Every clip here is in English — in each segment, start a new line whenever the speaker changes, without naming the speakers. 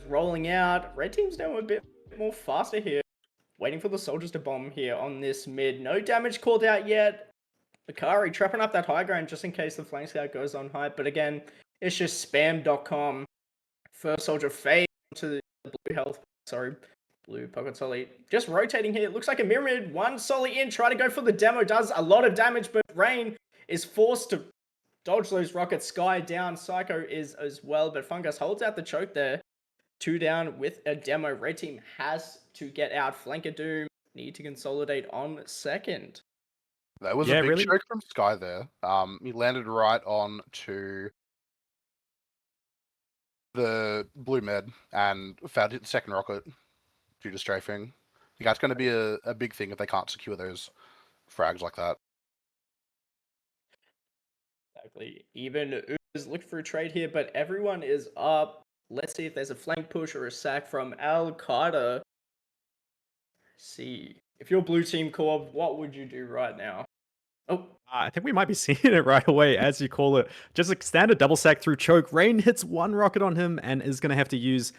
rolling out. Red team's doing a bit more faster here. Waiting for the soldiers to bomb here on this mid. No damage called out yet. Akari trapping up that high ground just in case the flank scout goes on high. But again, it's just spam.com. First soldier fade to the blue health. Sorry, blue pocket solly. Just rotating here. It looks like a myriad. One solly in. Try to go for the demo. Does a lot of damage, but Rain is forced to dodge those rockets. Sky down. Psycho is as well. But Fungus holds out the choke there. 2 down with a demo. Red team has to get out. Flanker Doom need to consolidate on second.
That was a big choke from Sky there. He landed right on to the blue med and failed to hit the second rocket due to strafing. Yeah, it's going to be a big thing if they can't secure those frags like that.
Exactly. Even Ubers look for a trade here, but everyone is up. Let's see if there's a flank push or a sack from Al Qaeda. See, if you're blue team corb, what would you do right now? Oh,
I think we might be seeing it right away, as you call it. Just a standard double sack through choke. Rain hits one rocket on him and is going to have to use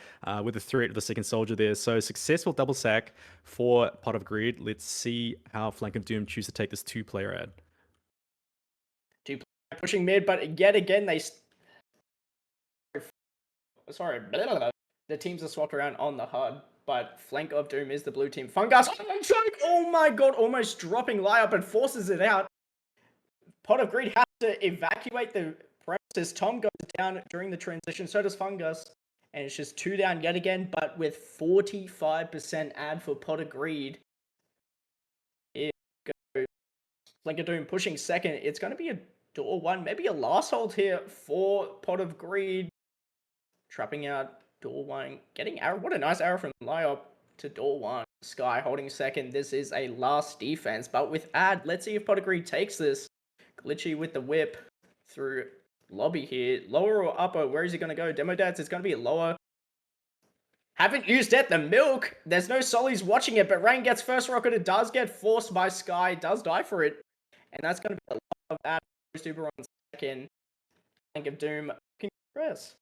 with the threat of the second soldier there. So successful double sack for Pot of Greed. Let's see how Flank of Doom choose to take this 2-player ad.
2 player pushing mid, but yet again they... Sorry, the teams are swapped around on the HUD. But Flank of Doom is the blue team. Fungus, oh my god, almost dropping Lie-Up and forces it out. Pot of Greed has to evacuate the premises. Tom goes down during the transition, so does Fungus. And it's just 2 down yet again, but with 45% ad for Pot of Greed. It goes. Flank of Doom pushing second. It's going to be a door 1, maybe a last hold here for Pot of Greed. Trapping out door 1, getting arrow. What a nice arrow from Lie-Up to door 1. Sky holding second. This is a last defense, but with ad, let's see if Pot of Greed takes this. Glitchy with the whip through lobby here. Lower or upper? Where is he going to go? Demo Dads, it's going to be lower. Haven't used it. The milk. There's no Sollies watching it, but Rain gets first rocket. It does get forced by Sky. Does die for it. And that's going to be a lot of ad. Super on second. Flank of Doom. Press.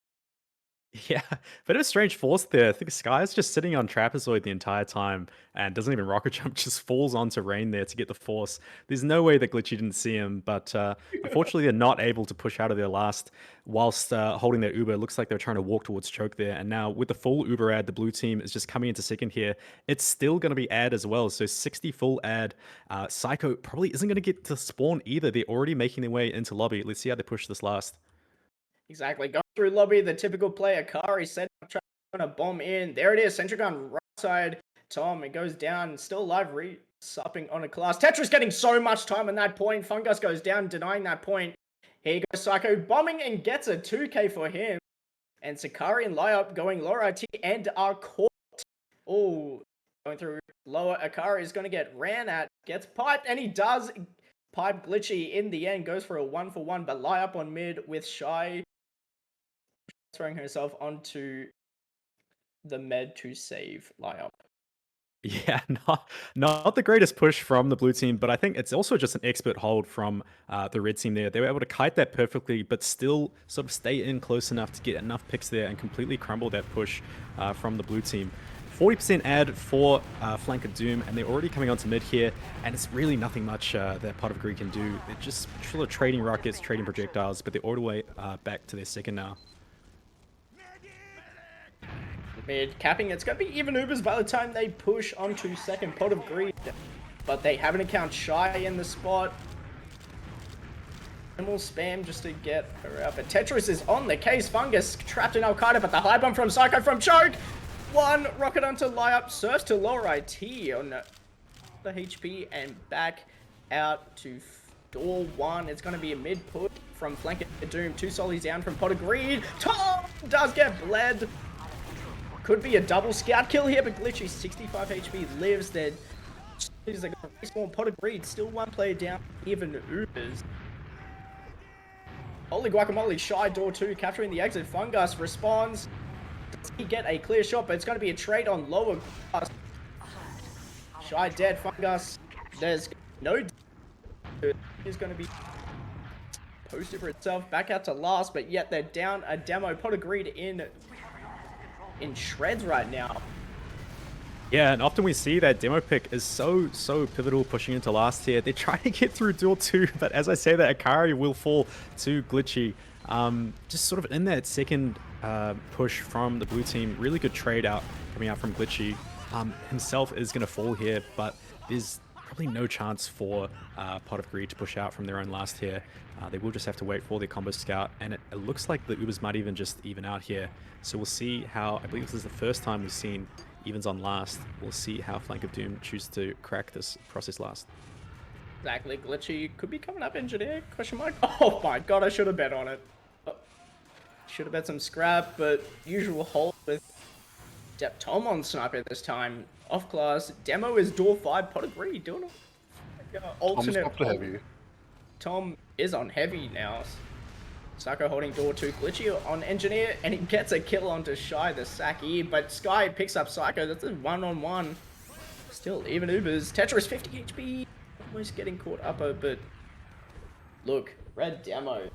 Yeah, bit of a strange force there. I think Sky's just sitting on Trapezoid the entire time and doesn't even rocket jump, just falls onto Rain there to get the force. There's no way that Glitchy didn't see him, but unfortunately they're not able to push out of their last whilst holding their Uber. It looks like they're trying to walk towards choke there. And now with the full Uber ad, the blue team is just coming into second here. It's still going to be ad as well, so 60 full ad. Psycho probably isn't going to get to spawn either. They're already making their way into lobby. Let's see how they push this last.
Exactly. Going through lobby, the typical player. Kari setting up, trying to bomb in. There it is. Sentry gun right side. Tom, it goes down. Still alive. Supping on a class. Tetris getting so much time on that point. Fungus goes down, denying that point. Here goes Psycho bombing and gets a 2k for him. And Sakari and Lie-Up going lower IT and are caught. Oh, going through lower. Akari is going to get ran at. Gets piped, and he does pipe Glitchy in the end. Goes for a 1-for-1, but Lie-Up on mid with Shy throwing herself onto the med to save Lie-Up.
Yeah, not the greatest push from the blue team, but I think it's also just an expert hold from the red team there. They were able to kite that perfectly, but still sort of stay in close enough to get enough picks there and completely crumble that push from the blue team. 40% ad for Flank of Doom, and they're already coming onto mid here, and it's really nothing much that Pot of Greed can do. They're just sort of trading rockets, trading projectiles, but they're all the way back to their second now.
Mid capping, it's going to be even Ubers by the time they push onto second. Pot of Greed, but they have an account Shy in the spot. And we'll spam just to get her out, but Tetris is on the case. Fungus trapped in Al Qaeda, but the high bomb from Psycho from choke. One rocket onto Lie-Up, surfs to lower IT on the HP and back out to door 1. It's going to be a mid push from Flank of Doom. 2 Sollies down from Pot of Greed. Tom does get bled. Could be a double scout kill here, but Glitchy 65 HP lives. They're going to respawn. Pot of Greed, still 1 player down, even Ubers. Holy guacamole, Shy door 2, capturing the exit. Fungus responds. Does he get a clear shot, but it's going to be a trade on lower class. Shy dead. Fungus, there's no... He's going to be posted for itself. Back out to last, but yet they're down a demo. Pot of Greed in in shreds right now.
Yeah, and often we see that demo pick is so pivotal pushing into last tier. They're trying to get through duel 2, but as I say that, Akari will fall to Glitchy. Just sort of in that second push from the blue team. Really good trade out coming out from Glitchy. Himself is going to fall here, but there's probably no chance for Pot of Greed to push out from their own last tier. They will just have to wait for their combo scout, and it looks like the Ubers might even just even out here. So we'll see how, I believe this is the first time we've seen evens on last. We'll see how Flank of Doom choose to crack this process last.
Exactly, Glitchy could be coming up engineer, question mark. Oh my god, I should have bet on it. Should have bet some scrap, but usual hold with Tom on sniper this time. Off class, demo is door 5, Pot of Greed doing it. Alternate hold. Tom is on heavy now. Psycho holding door 2, Glitchy on engineer, and he gets a kill onto Shy the Saki, but Sky picks up Psycho. That's a 1-on-1. Still even Ubers. Tetris 50 HP, almost getting caught up, but look, red demo,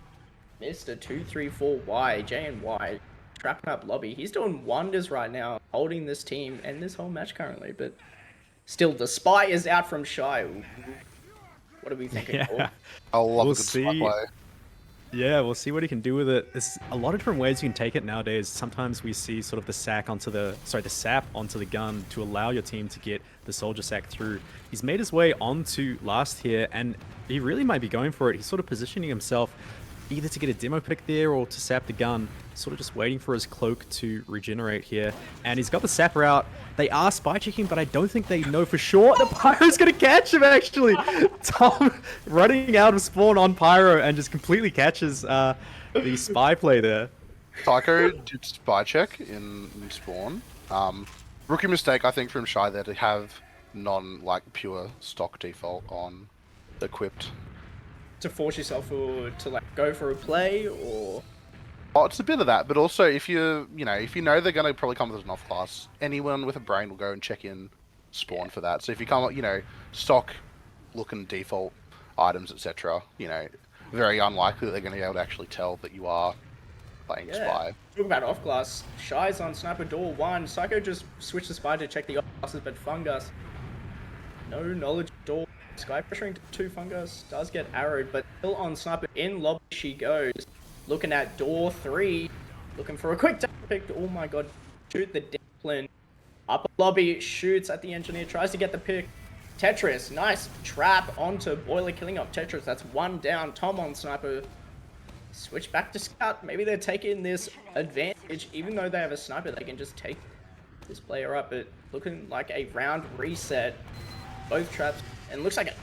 Mr. 234Y, J and Y, trapping up lobby. He's doing wonders right now, holding this team and this whole match currently, but still the spy is out from Shy. What are we thinking?
Yeah.
I love a good spy play.
Yeah, we'll see what he can do with it. There's a lot of different ways you can take it nowadays. Sometimes we see sort of the sap onto the gun to allow your team to get the soldier sack through. He's made his way onto last here, and he really might be going for it. He's sort of positioning himself either to get a demo pick there or to sap the gun, sort of just waiting for his cloak to regenerate here. And he's got the sapper out. They are spy checking, but I don't think they know for sure. The Pyro's going to catch him, actually. Tom running out of spawn on Pyro and just completely catches the spy play there.
Psycho did spy check in spawn. Rookie mistake, I think, from Shy there to have pure stock default on equipped.
To force yourself to go for a play, or
oh, it's a bit of that, but also if you know they're going to probably come with an off class, anyone with a brain will go and check in spawn for that. So if you come, stock looking default items, etc., very unlikely that they're going to be able to actually tell that you are playing spy.
Talk about off class. Shy's on sniper door 1. Psycho just switched the spy to check the off classes, but Fungus, no knowledge door. Sky pressuring to 2, Fungus does get arrowed, but still on sniper. In lobby she goes, looking at door 3, looking for a quick pick. Oh my god, shoot the discipline. Upper lobby shoots at the engineer, tries to get the pick. Tetris, nice trap onto Boiler, killing off Tetris. That's 1 down. Tom on sniper. Switch back to scout. Maybe they're taking this advantage, even though they have a sniper. They can just take this player up. But looking like a round reset. Both traps. And looks like a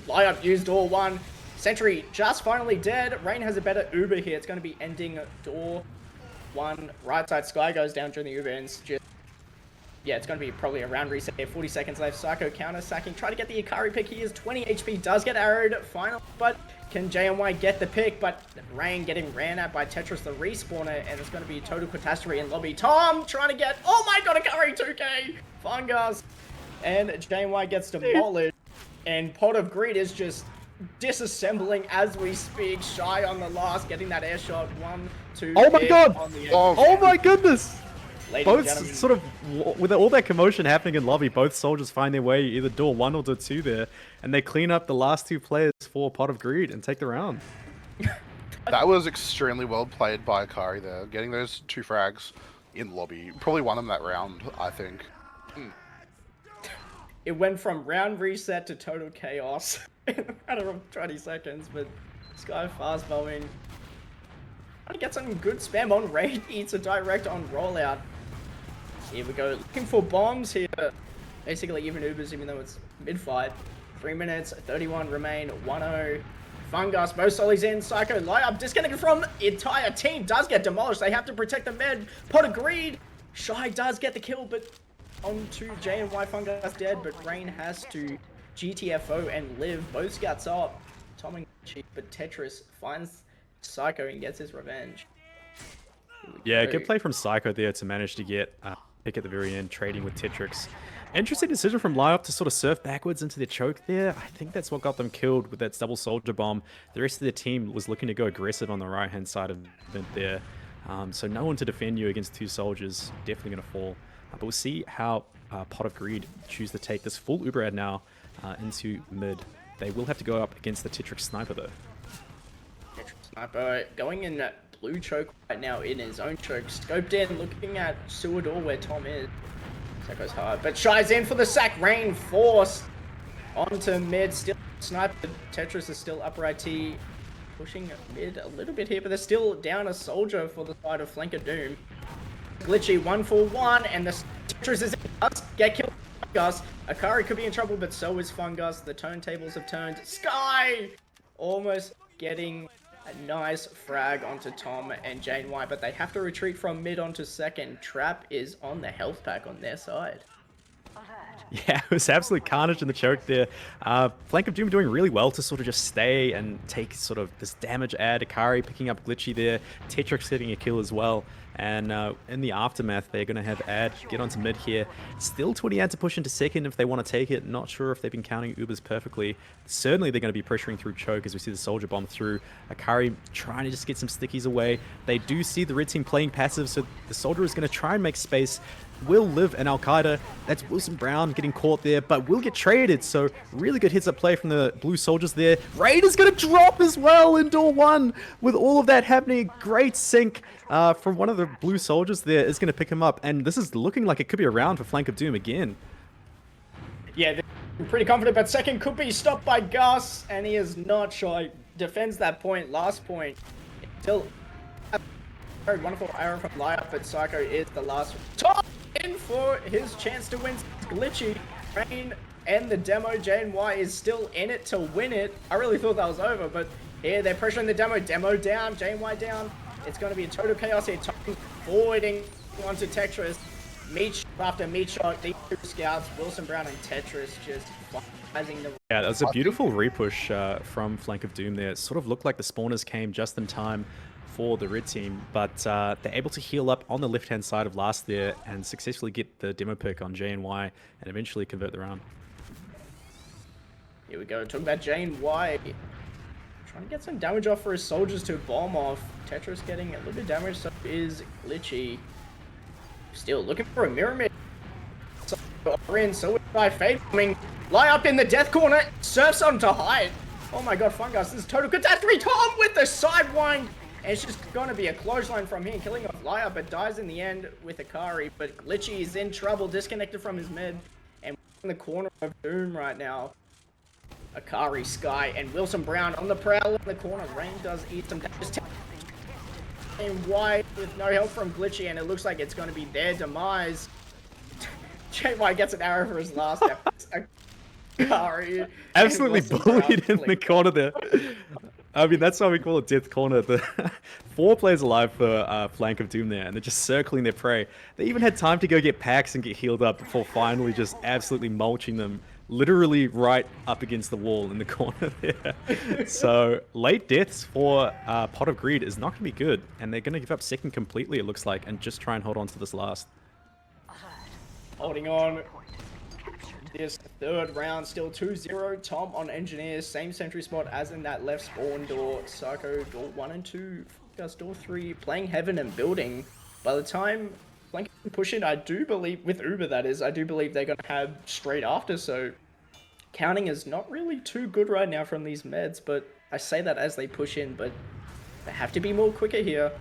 lie-up used door 1. Sentry just finally dead. Rain has a better Uber here. It's going to be ending door 1. Right side Sky goes down during the Uber and just... yeah, it's going to be probably a round reset here. 40 seconds left. Psycho counter-sacking. Try to get the Akari pick. He is 20 HP. Does get arrowed finally, but can JMY get the pick? But Rain getting ran at by Tetris, the respawner, and it's going to be total catastrophe in lobby. Tom trying to get... oh my god, Akari 2k! Fungus! And JMY gets demolished. And Pot of Greed is just disassembling as we speak. Shy on the last, getting that air shot. 1, 2.
Oh my god! Oh my goodness!
Ladies and
both
gentlemen,
sort of, with all that commotion happening in lobby, both soldiers find their way either door 1 or door 2 there, and they clean up the last 2 players for Pot of Greed and take the round.
That was extremely well played by Akari there, getting those 2 frags in lobby. Probably won them that round, I think.
it went from round reset to total chaos in a matter of 20 seconds, but Sky fast bowing. Trying to get some good spam on raid, eats a direct on rollout. Here we go, looking for bombs here. Basically even Ubers, even though it's mid-fight. 3 minutes, 31 remain, 1-0. Fungus, most sollies in, Psycho, lie-up, disconnected from entire team, does get demolished. They have to protect the med. Pot of Greed. Shy does get the kill, but onto J and Y. Fungus dead, but Rain has to GTFO and live. Both scouts up. Tom and Cheap, but Tetris finds Psycho and gets his revenge.
Yeah, good play from Psycho there to manage to get a pick at the very end, trading with Tetrix. Interesting decision from Lyop to sort of surf backwards into the choke there. I think that's what got them killed with that double soldier bomb. The rest of the team was looking to go aggressive on the right-hand side of the event there. So no one to defend you against 2 soldiers. Definitely going to fall. But we'll see how Pot of Greed choose to take this full Uber ad now into mid. They will have to go up against the Tetrix Sniper though.
Tetrix Sniper going in that blue choke right now in his own choke. Scoped in, looking at sewer door where Tom is. That goes hard. But Shy's in for the sack. Rain forced onto mid. Still Sniper. Tetris is still upper IT. Pushing mid a little bit here, but they're still down a soldier for the side of Flanker Doom. Glitchy 1-for-1, and the Tetris is get killed. Fungus. Akari could be in trouble, but so is Fungus. The turntables have turned. Sky almost getting a nice frag onto Tom and Jane White, but they have to retreat from mid onto second. Trap is on the health pack on their side.
Yeah, it was absolute carnage in the choke there. Flank of Doom doing really well to sort of just stay and take sort of this damage ad. Akari picking up Glitchy there. Tetrix getting a kill as well. And in the aftermath, they're going to have ad get onto mid here. Still 20 ad to push into second if they want to take it. Not sure if they've been counting Ubers perfectly. Certainly they're going to be pressuring through choke as we see the soldier bomb through. Akari trying to just get some stickies away. They do see the red team playing passive, so the soldier is going to try and make space. Will live an Al-Qaeda. That's Wilson Brown getting caught there, but will get traded. So really good hits up play from the blue soldiers there. Raid is going to drop as well in door 1. With all of that happening, great sync from one of the blue soldiers there is going to pick him up. And this is looking like it could be a round for Flank of Doom again. Yeah,
they're pretty confident, but second could be stopped by Gus, and he is not shy. Defends that point, last point. Still very wonderful arrow from Lyup, but Psycho is the last top in for his chance to win. Glitchy, Rain, and the demo. JNY is still in it to win it. I really thought that was over, but here they're pressuring the demo. Demo down, JNY down. It's going to be a total chaos here. Tom forwarding onto Tetris. Meat shot after meat shot. These 2 scouts, Wilson Brown and Tetris, just rising the.
Yeah, that was a beautiful repush from Flank of Doom there. It sort of looked like the spawners came just in time for the red team, but they're able to heal up on the left-hand side of last there and successfully get the demo pick on JNY and eventually convert the round.
Here we go, talking about JNY. Trying to get some damage off for his soldiers to bomb off. Tetris getting a little bit of damage, so is Glitchy. Still looking for a mirror mid. So is by Fade coming. Lie up in the death corner, surfs onto height. Oh my god, Fungus, this is total catastrophe. Tom with the sidewind. And it's just going to be a clothesline from here, killing off Lyup, but dies in the end with Akari. But Glitchy is in trouble, disconnected from his mid, and in the corner of Doom right now. Akari, Sky, and Wilson Brown on the prowl in the corner. Rain does eat some damage. And White with no help from Glitchy, and it looks like it's going to be their demise. JY gets an arrow for his last effort. Akari.
Absolutely bullied in the corner there. I mean, that's why we call it Death Corner. The 4 players alive for Flank of Doom there, and they're just circling their prey. They even had time to go get packs and get healed up before finally just absolutely mulching them, literally right up against the wall in the corner there. So, late deaths for Pot of Greed is not going to be good, and they're going to give up second completely, it looks like, and just try and hold on to this last.
Holding on. This third round, still 2-0. Tom on Engineers, same sentry spot as in that left spawn door. Psycho, door 1 and 2. Gus, door 3. Playing Heaven and Building. By the time Flank can push in, I do believe, with Uber that is, I do believe they're going to have straight after, so counting is not really too good right now from these meds, but I say that as they push in, but they have to be more quicker here.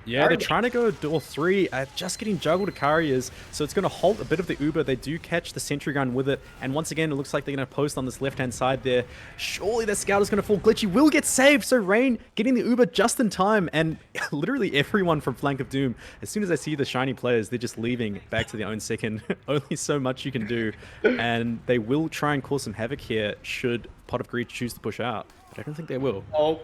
Yeah, they're trying to go door 3, just getting juggled Akari is, so it's going to halt a bit of the Uber. They do catch the sentry gun with it, and once again, it looks like they're going to post on this left-hand side there. Surely the scout is going to fall. Glitchy will get saved, so Rain getting the Uber just in time, and literally everyone from Flank of Doom, as soon as they see the shiny players, they're just leaving back to their own second. Only so much you can do, and they will try and cause some havoc here should Pot of Greed choose to push out, but I don't think they will.
Oh,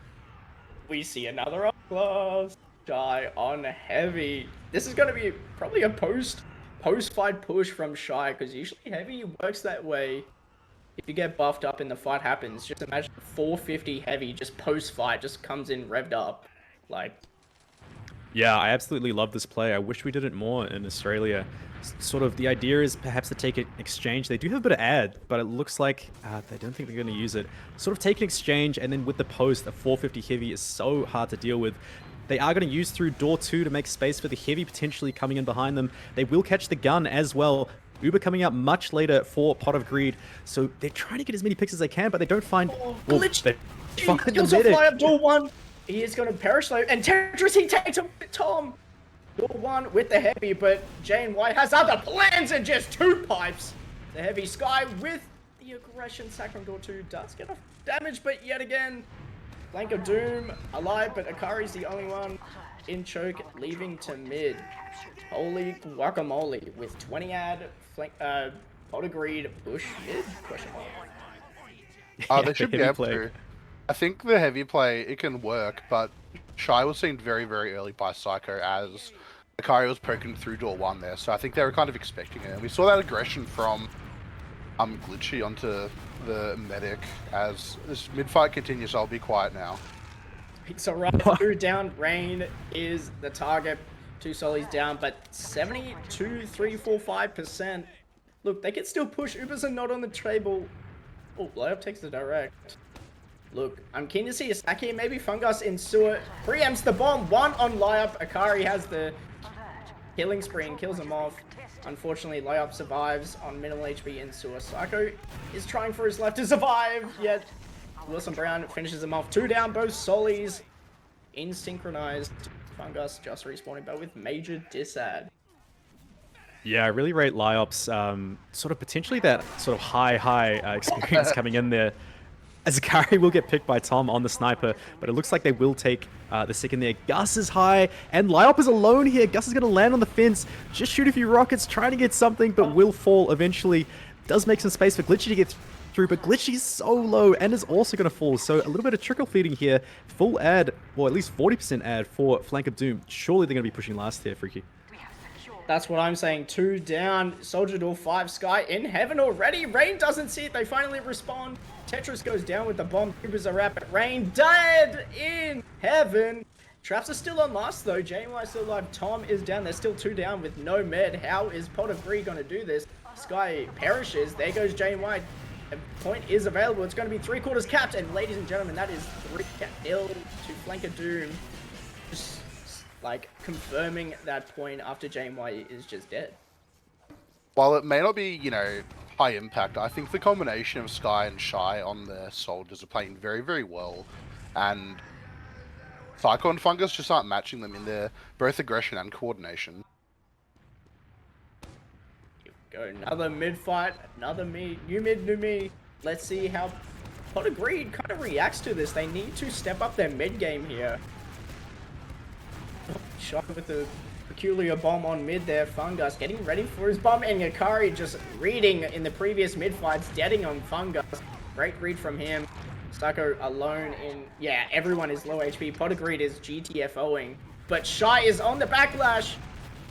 we see another up-close. Shy on Heavy. This is going to be probably a post-fight push from Shy, because usually Heavy works that way. If you get buffed up and the fight happens, just imagine 450 Heavy just post-fight, just comes in revved up. Like,
yeah, I absolutely love this play. I wish we did it more in Australia. Sort of the idea is perhaps to take an exchange. They do have a bit of ad, but it looks like they don't think they're going to use it. Sort of take an exchange, and then with the post, a 450 Heavy is so hard to deal with. They are going to use through door 2 to make space for the heavy potentially coming in behind them. They will catch the gun as well. Uber coming out much later for Pot of Greed. So they're trying to get as many picks as they can, but they don't find...
Glitch!
They find the
Kills off
medic.
fly up door 1. He is going to perish though. And Tetris, he takes him with Tom. Door 1 with the heavy, but JNY has other plans and just 2 pipes. The heavy Sky with the aggression. Sack from door 2 does get off damage, but yet again, Flank of Doom alive, but Akari's the only one in choke, leaving to mid. Holy guacamole with 20 ad, Flank, Pot of Greed, push mid, question mark.
They should be able to. I think the heavy play, it can work, but Shy was seen very, very early by Psycho as Akari was poking through door 1 there, so I think they were kind of expecting it. And we saw that aggression from Glitchy onto the medic. As this mid-fight continues, I'll be quiet now.
It's alright, 2 down, Rain is the target. 2 solis down, but 72, 3, 4, 5%. Look, they can still push. Ubers are not on the table. Oh, Layup takes the direct. Look, I'm keen to see a stack here. Maybe Fungus in sewer preempts the bomb. 1 on Layup. Akari has the killing spree and kills him off. Unfortunately, Layup survives on minimal HP in sewer. Psycho is trying for his life to survive, yet Wilson Brown finishes him off. 2 down, both solis in synchronized. Fungus just respawning, but with major disad.
Yeah, I really rate Lyop's sort of potentially that sort of high experience coming in there. As Akari will get picked by Tom on the sniper, but it looks like they will take the second there. Gus is high, and Lyop is alone here. Gus is going to land on the fence, just shoot a few rockets, trying to get something, but will fall eventually. Does make some space for Glitchy to get through, but Glitchy's so low and is also going to fall. So a little bit of trickle feeding here. Full ad, or at least 40% ad for Flank of Doom. Surely they're going to be pushing last here, Freaky.
That's what I'm saying. 2 down. Soldier door 5. Sky in heaven already. Rain doesn't see it. They finally respond. Tetris goes down with the bomb. Cubers are rapid. Rain dead in heaven. Traps are still on last though. JY still alive. Tom is down. They're still 2 down with no med. How is Pot of Greed going to do this? Sky perishes. There goes JY. A point is available. It's going to be 3/4 capped. And ladies and gentlemen, that is 3-0 to Flank of Doom. Just like confirming that point after JY is just dead.
While it may not be, you know, high impact, I think the combination of Sky and Shy on their soldiers are playing very, very well. And Psycho and Fungus just aren't matching them in their both aggression and coordination.
Here we go, another mid fight, another me, new mid, new me. Let's see how Pot of Greed kind of reacts to this. They need to step up their mid game here. Shot with the peculiar bomb on mid there. Fungus getting ready for his bomb, and Akari just reading in the previous mid fights, deading on Fungus. Great read from him. Psycho alone in, yeah, everyone is low HP. Pot of Greed is GTFOing, but Shy is on the backlash.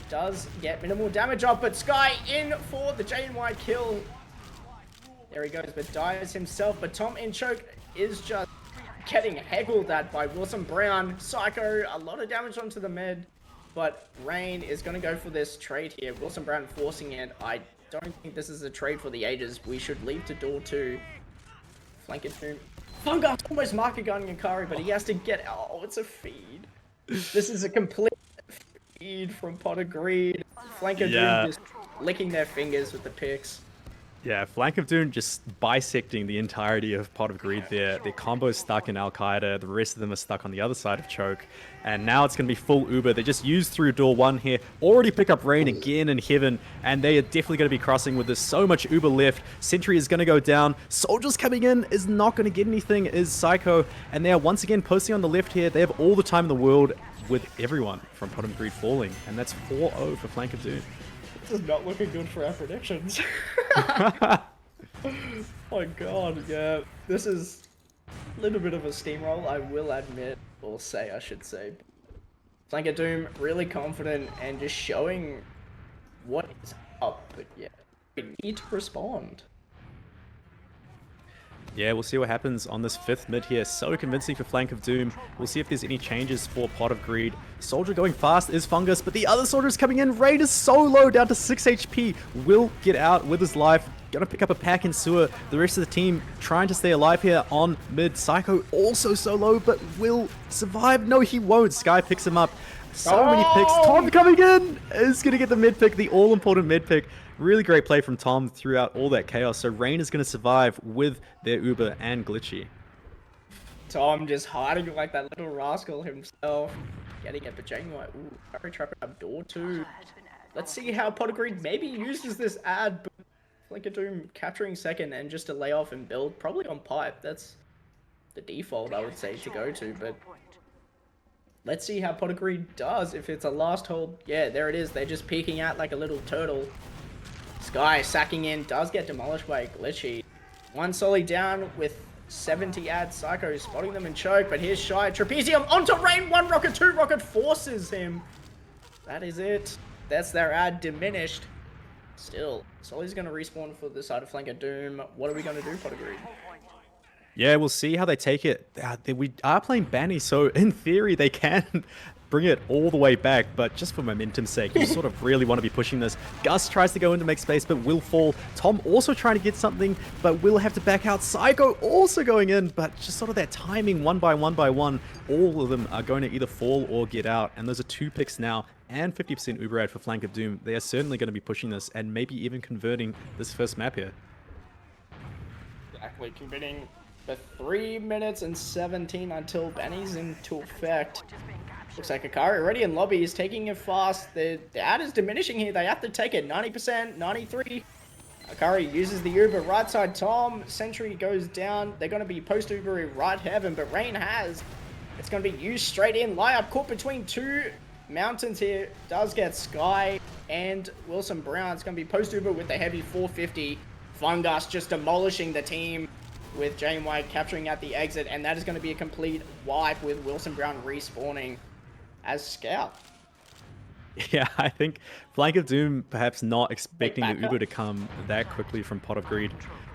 Does get minimal damage off, but Sky in for the JNY kill. There he goes, but dies himself. But Tom in choke is just getting heggled at by Wilson Brown. Psycho, a lot of damage onto the med, but Rain is going to go for this trade here. Wilson Brown forcing it. I don't think this is a trade for the ages. We should leave to door 2. Flank it through. Fungus almost market gunning Akari, but he has to get... Oh, it's a feed. This is a complete feed from Pot of Greed. Flank of Doom just licking their fingers with the picks.
Yeah, Flank of Doom just bisecting the entirety of Pot of Greed there. Their combo's stuck in Al-Qaeda, the rest of them are stuck on the other side of Choke. And now it's going to be full Uber. They just used through door 1 here. Already picked up Rain again in Heaven, and they are definitely going to be crossing with this so much Uber left. Sentry is going to go down. Soldiers coming in is not going to get anything, is Psycho. And they are once again posting on the left here. They have all the time in the world with everyone from Pot of Greed falling. And that's 4-0 for Flank of Doom.
This is not looking good for our predictions. Oh god, yeah. This is a little bit of a steamroll, I will admit, or say, I should say. Flank of Doom really confident and just showing what is up, but yeah, we need to respond.
Yeah, we'll see what happens on this 5th mid here. So convincing for Flank of Doom. We'll see if there's any changes for Pot of Greed. Soldier going fast is Fungus, but the other soldier is coming in. Raid is so low, down to 6 HP. Will get out with his life. Gonna pick up a pack in sewer. The rest of the team trying to stay alive here on mid. Psycho also so low, but will survive. No, he won't. Sky picks him up. So many picks. Tom coming in is gonna get the mid pick, the all-important mid pick. Really great play from Tom throughout all that chaos. So Rain is gonna survive with their Uber and Glitchy.
Tom just hiding like that little rascal himself. Getting it, but January, ooh, Curry trapping up door 2. Let's see how Pot of Greed maybe uses this ad, but Flankadoom capturing second and just to lay off and build, probably on pipe. That's the default, I would say, to go to, but let's see how Pot of Greed does. If it's a last hold, yeah, there it is. They're just peeking out like a little turtle. Sky sacking in, does get demolished by Glitchy. One solely down with 70 ad. Psycho spotting them in choke, but here's Shy. Trapezium onto Rain. 1 rocket, 2 rocket forces him. That is it. That's their ad diminished. Still, Solly's going to respawn for the side of Flanker Doom. What are we going to do, Pot of Greed?
Yeah, we'll see how they take it. We are playing Banny, so in theory they can bring it all the way back, but just for momentum's sake, you sort of really want to be pushing this. Gus tries to go in to make space, but will fall. Tom also trying to get something, but will have to back out. Psycho also going in, but just sort of that timing, one by one, all of them are going to either fall or get out, and those are 2 picks now, and 50% Uber ad for Flank of Doom. They are certainly going to be pushing this, and maybe even converting this first map here.
Exactly, converting the 3 minutes and 17 until Benny's into effect. Looks like Akari already in lobby is taking it fast. The ad is diminishing here. They have to take it. 90%, 93. Akari uses the Uber right side. Tom, Sentry goes down. They're going to be post Uber right heaven, but Rain has. It's going to be used straight in. Layup caught between 2 mountains here. Does get Sky and Wilson Brown. It's going to be post Uber with the heavy 450. Fungus just demolishing the team with Jane White capturing at the exit, and that is going to be a complete wipe with Wilson Brown respawning as Scout.
Yeah, I think Flank of Doom perhaps not expecting the Uber to come that quickly from Pot of Greed.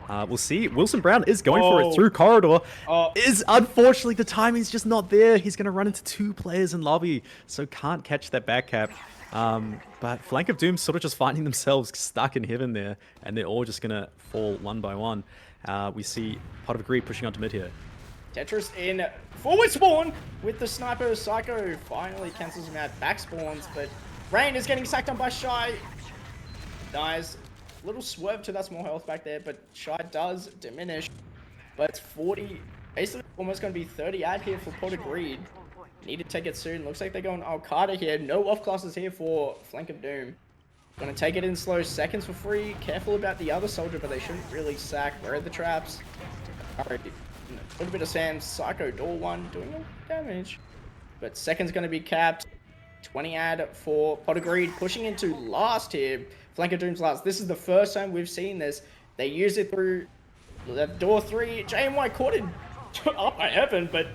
We'll see. Wilson Brown is going for it through corridor. Unfortunately, the timing's just not there. He's going to run into 2 players in lobby, so can't catch that back cap. But Flank of Doom sort of just finding themselves stuck in heaven there, and they're all just going to fall one by one. We see Pot of Greed pushing onto mid here.
Tetris in forward spawn with the sniper. Psycho finally cancels him out. Back spawns, but Rain is getting sacked on by Shy. Nice. Little swerve to that small health back there, but Shy does diminish. But it's 40, basically almost going to be 30 ad here for Pot of Greed. Need to take it soon. Looks like they're going Al-Qaeda here. No off classes here for Flank of Doom. Gonna take it in slow, seconds for free. Careful about the other soldier, but they shouldn't really sack. Where are the traps? Alright, a little bit of Sam. Psycho door 1 doing no damage. But second's gonna be capped. 20 ad for Pot of Greed, pushing into last here. Flank of Doom's last. This is the first time we've seen this. They use it through the door 3. JMY caught it up by heaven, but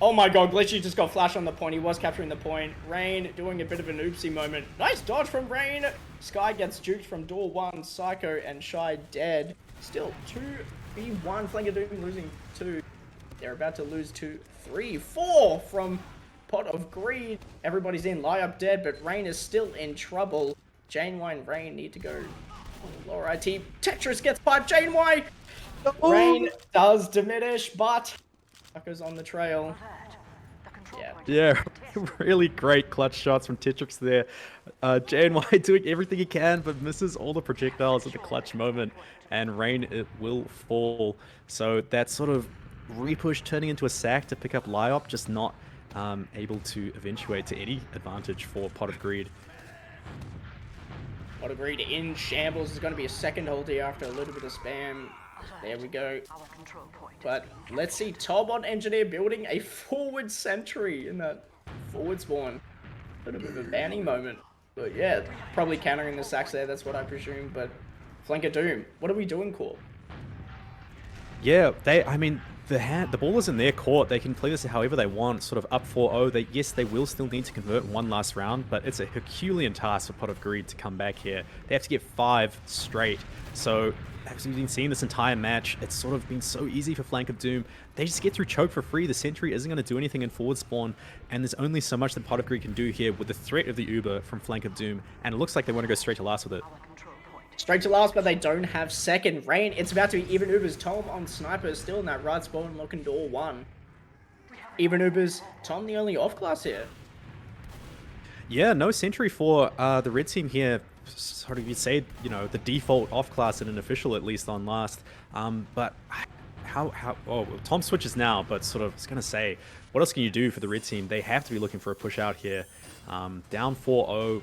oh my god, Glitchy just got flash on the point. He was capturing the point. Rain doing a bit of an oopsie moment. Nice dodge from Rain. Sky gets juked from door 1. Psycho and Shy dead. Still 2v1. Flank of Doom losing 2. They're about to lose 2, 3, 4 from Pot of Greed. Everybody's in. Layup dead, but Rain is still in trouble. Janeway and Rain need to go lower IT. Tetris gets piped. Janeway! Rain does diminish, but Sucker's on the trail.
Yeah, really great clutch shots from Tetrix there. Janeway doing everything he can, but misses all the projectiles at the clutch moment. And Rain, it will fall. So that sort of repush turning into a sack to pick up Lyop, just not able to eventuate to any advantage for Pot of Greed.
Pot of Greed in shambles. Is going to be a second hold here after a little bit of spam. There we go. But let's see Tobot Engineer building a forward sentry in that forward spawn. A bit of a banning moment. But yeah, probably countering the sacks there, that's what I presume. But Flanker Doom, what are we doing, Corp?
Yeah, the ball is in their court. They can play this however they want, sort of up 4-0. Yes, they will still need to convert one last round, but it's a Herculean task for Pot of Greed to come back here. They have to get 5 straight. So, as we've been seeing this entire match, it's sort of been so easy for Flank of Doom. They just get through choke for free. The sentry isn't going to do anything in forward spawn, and there's only so much that Pot of Greed can do here with the threat of the Uber from Flank of Doom, and it looks like they want to go straight to last with it.
Straight to last, but they don't have second. Rain, it's about to be Even Uber's Tom on Sniper, still in that right spot and looking door 1. Even Uber's Tom, the only off class here.
Yeah, no sentry for the red team here. Sort of, you'd say, you know, the default off class in an official, at least on last. But oh, Tom switches now, but sort of, I was going to say, what else can you do for the red team? They have to be looking for a push out here. Down 4-0.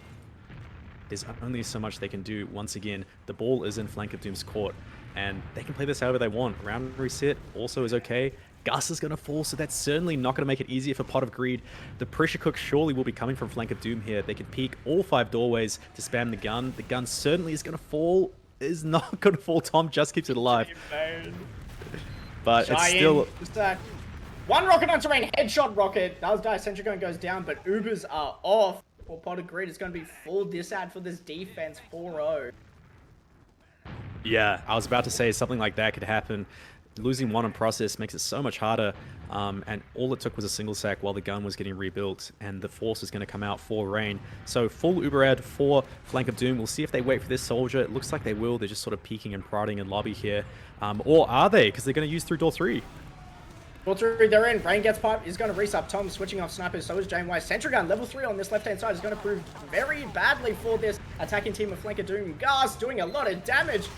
There's only so much they can do. Once again, the ball is in Flank of Doom's court, and they can play this however they want. Round reset also is okay. Gus is going to fall, so that's certainly not going to make it easier for Pot of Greed. The pressure cook surely will be coming from Flank of Doom here. They can peek all 5 doorways to spam the gun. The gun certainly is going to fall. Is not going to fall. Tom just keeps it alive. But it's still...
One rocket onto Rain, headshot rocket. Does die, Sentry Gun goes down, but Ubers are off. For Pot of Greed, it's going to be full disad for this defense, 4-0.
Yeah, I was about to say something like that could happen. Losing 1 on process makes it so much harder, and all it took was a single sack while the gun was getting rebuilt, and the force is going to come out for Rain. So full Uber ad for Flank of Doom. We'll see if they wait for this soldier. It looks like they will. They're just sort of peeking and prodding in lobby here. Or are they? Because they're going to use through door 3.
Door 3, they're in. Rain gets pipe. He's going to resup. Tom switching off snipers. So is Jane White. Sentry Gun, level 3 on this left-hand side is going to prove very badly for this attacking team of Flank of Doom. Gas doing a lot of damage.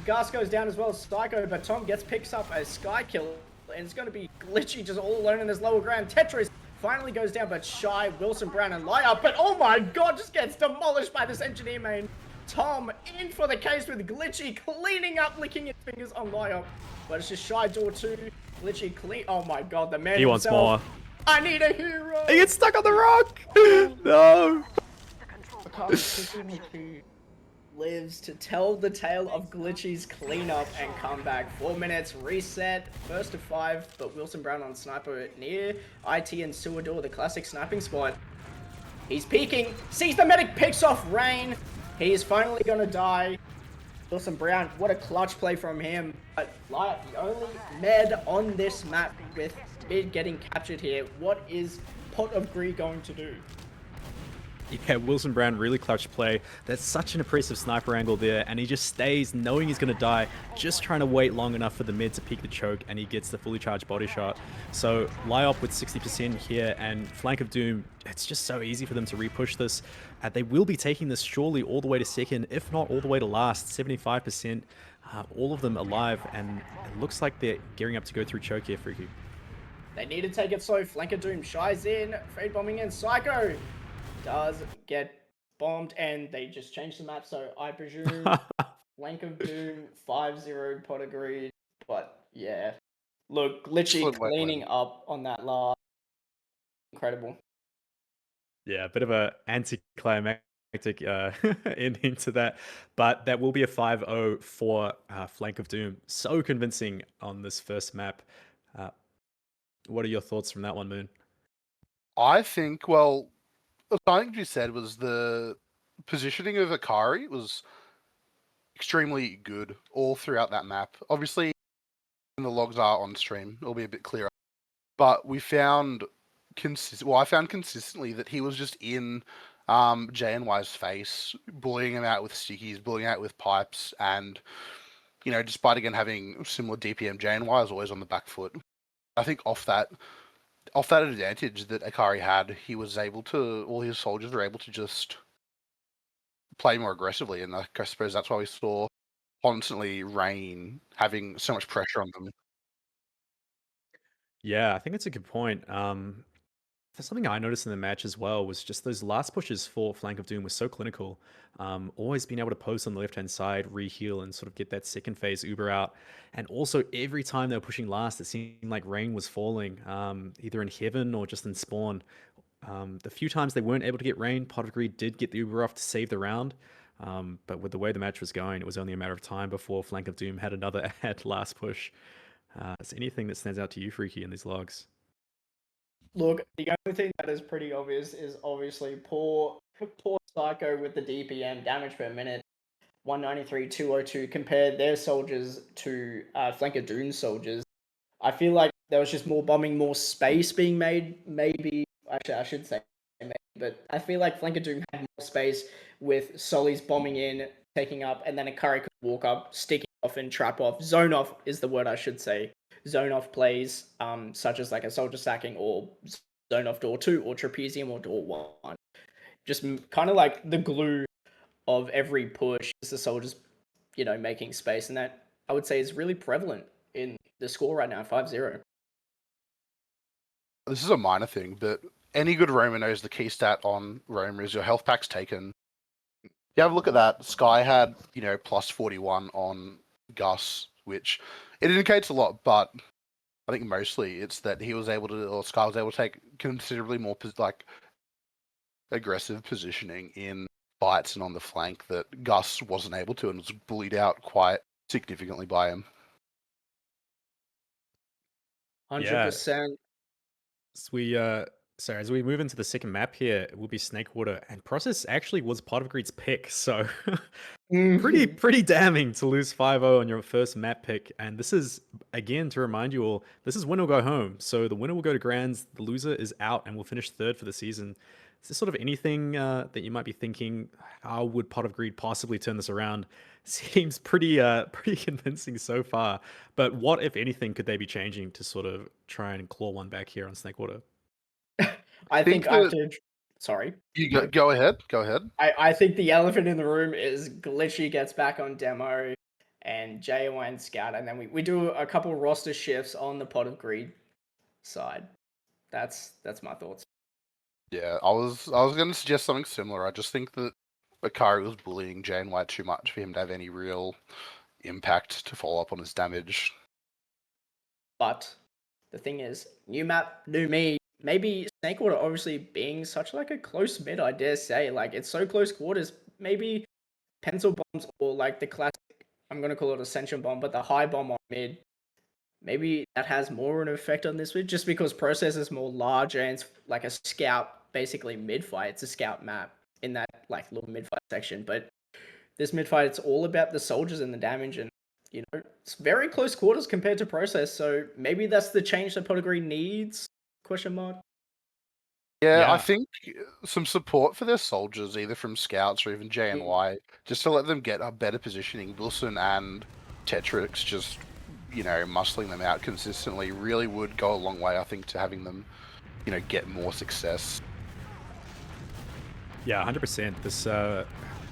Gas goes down as well as Psycho, but Tom picks up a Sky kill, and it's going to be Glitchy just all alone in this lower ground. Tetris finally goes down, but Shy, Wilson, Brown, and Light but oh my god, just gets demolished by this engineer main. Tom in for the case with Glitchy, cleaning up, licking his fingers on Light but it's just Shy door 2. Glitchy clean. Oh my god, the man
He wants more.
I need a hero.
He gets stuck on the rock. No.
Lives to tell the tale of Glitchy's cleanup and comeback. 4 minutes, reset, first to 5, but Wilson Brown on Sniper near IT and Sewer Door, the classic sniping spot. He's peeking, sees the medic, picks off Rain. He is finally gonna die. Wilson Brown, what a clutch play from him. But like the only med on this map with mid getting captured here. What is Pot of Greed going to do?
Yeah, Wilson Brown really clutch play. That's such an impressive sniper angle there, and he just stays knowing he's going to die, just trying to wait long enough for the mid to peek the choke, and he gets the fully charged body shot. So Lyop with 60% here, and Flank of Doom, it's just so easy for them to repush this. They will be taking this surely all the way to second, if not all the way to last, 75%. All of them alive, and it looks like they're gearing up to go through choke here, Freaky.
They need to take it slow. Flank of Doom shies in, fade bombing in, Psycho does get bombed, and they just changed the map, so I presume Flank of Doom 5-0 Pot of Greed. But yeah, look, Glitchy cleaning up on that last. Incredible.
Yeah, a bit of a anticlimactic ending to that, but that will be a 5-0 for Flank of Doom. So convincing on this first map. What are your thoughts from that one, Moon?
I think, well, something you said was the positioning of Akari was extremely good all throughout that map. Obviously, when the logs are on stream, it'll be a bit clearer. But we found I found consistently that he was just in JNY's face, bullying him out with stickies, bullying out with pipes, and despite again having similar DPM, JNY is always on the back foot. I think off that advantage that Akari had, he was able to, all his soldiers were able to just play more aggressively, and I suppose that's why we saw constantly Rain having so much pressure on them.
Yeah, I think it's a good point. There's something I noticed in the match as well was just those last pushes for Flank of Doom were so clinical. Always being able to post on the left-hand side, re-heal, and sort of get that second phase Uber out. And also, every time they were pushing last, it seemed like Rain was falling, either in Heaven or just in Spawn. The few times they weren't able to get Rain, Pot of Greed did get the Uber off to save the round. But with the way the match was going, it was only a matter of time before Flank of Doom had another ad last push. Is there anything that stands out to you, Freaky, in these logs?
Look, the only thing that is pretty obvious is obviously poor Psycho with the DPM, damage per minute, 193, 202. Compare their soldiers to Flank of Doom soldiers. I feel like there was just more bombing, more space being made. Maybe, actually, I should say maybe, but I feel like Flank of Doom had more space with Solis bombing in, taking up, and then a Curry could walk up, stick off and trap off. Zone off is the word I should say. Zone off plays, such as like a soldier sacking or zone off door 2 or trapezium or door 1. Just kind of like the glue of every push is the soldiers, making space. And that, I would say, is really prevalent in the score right now, 5-0.
This is a minor thing, but any good roamer knows the key stat on roamer is your health pack's taken. You have a look at that. Sky had, plus 41 on Gus, which it indicates a lot, but I think mostly it's that he was able to, or Sky was able to take considerably more aggressive positioning in fights and on the flank that Gus wasn't able to, and was bullied out quite significantly by him.
100%.
So as we move into the second map here, it will be Snakewater, and Process actually was part of Greed's pick, so pretty damning to lose 5-0 on your first map pick. And this is, again, to remind you all, this is winner will go home. So the winner will go to Grands, the loser is out and will finish third for the season. Is there sort of anything that you might be thinking, how would Pot of Greed possibly turn this around? Seems pretty convincing so far. But what, if anything, could they be changing to sort of try and claw one back here on Snakewater?
I think after... Sorry.
You go ahead. Go ahead.
I think the elephant in the room is Glitchy gets back on demo and JON Scout, and then we do a couple roster shifts on the Pot of Greed side. That's my thoughts.
Yeah, I was going to suggest something similar. I just think that Akari was bullying JNY too much for him to have any real impact to follow up on his damage.
But the thing is, new map, new me. Maybe Snakewater obviously being such like a close mid, I dare say, like it's so close quarters. Maybe pencil bombs or like the classic, I'm gonna call it Ascension bomb, but the high bomb on mid. Maybe that has more of an effect on this mid, just because Process is more larger and it's like a scout, basically mid fight. It's a scout map in that like little mid fight section, but this mid fight, it's all about the soldiers and the damage, and it's very close quarters compared to Process. So maybe that's the change that Pot of Greed needs. Question mark.
Yeah, I think some support for their soldiers, either from scouts or even JNY, just to let them get a better positioning. Wilson and Tetrix just, muscling them out consistently really would go a long way, I think, to having them, get more success.
Yeah, 100%. This,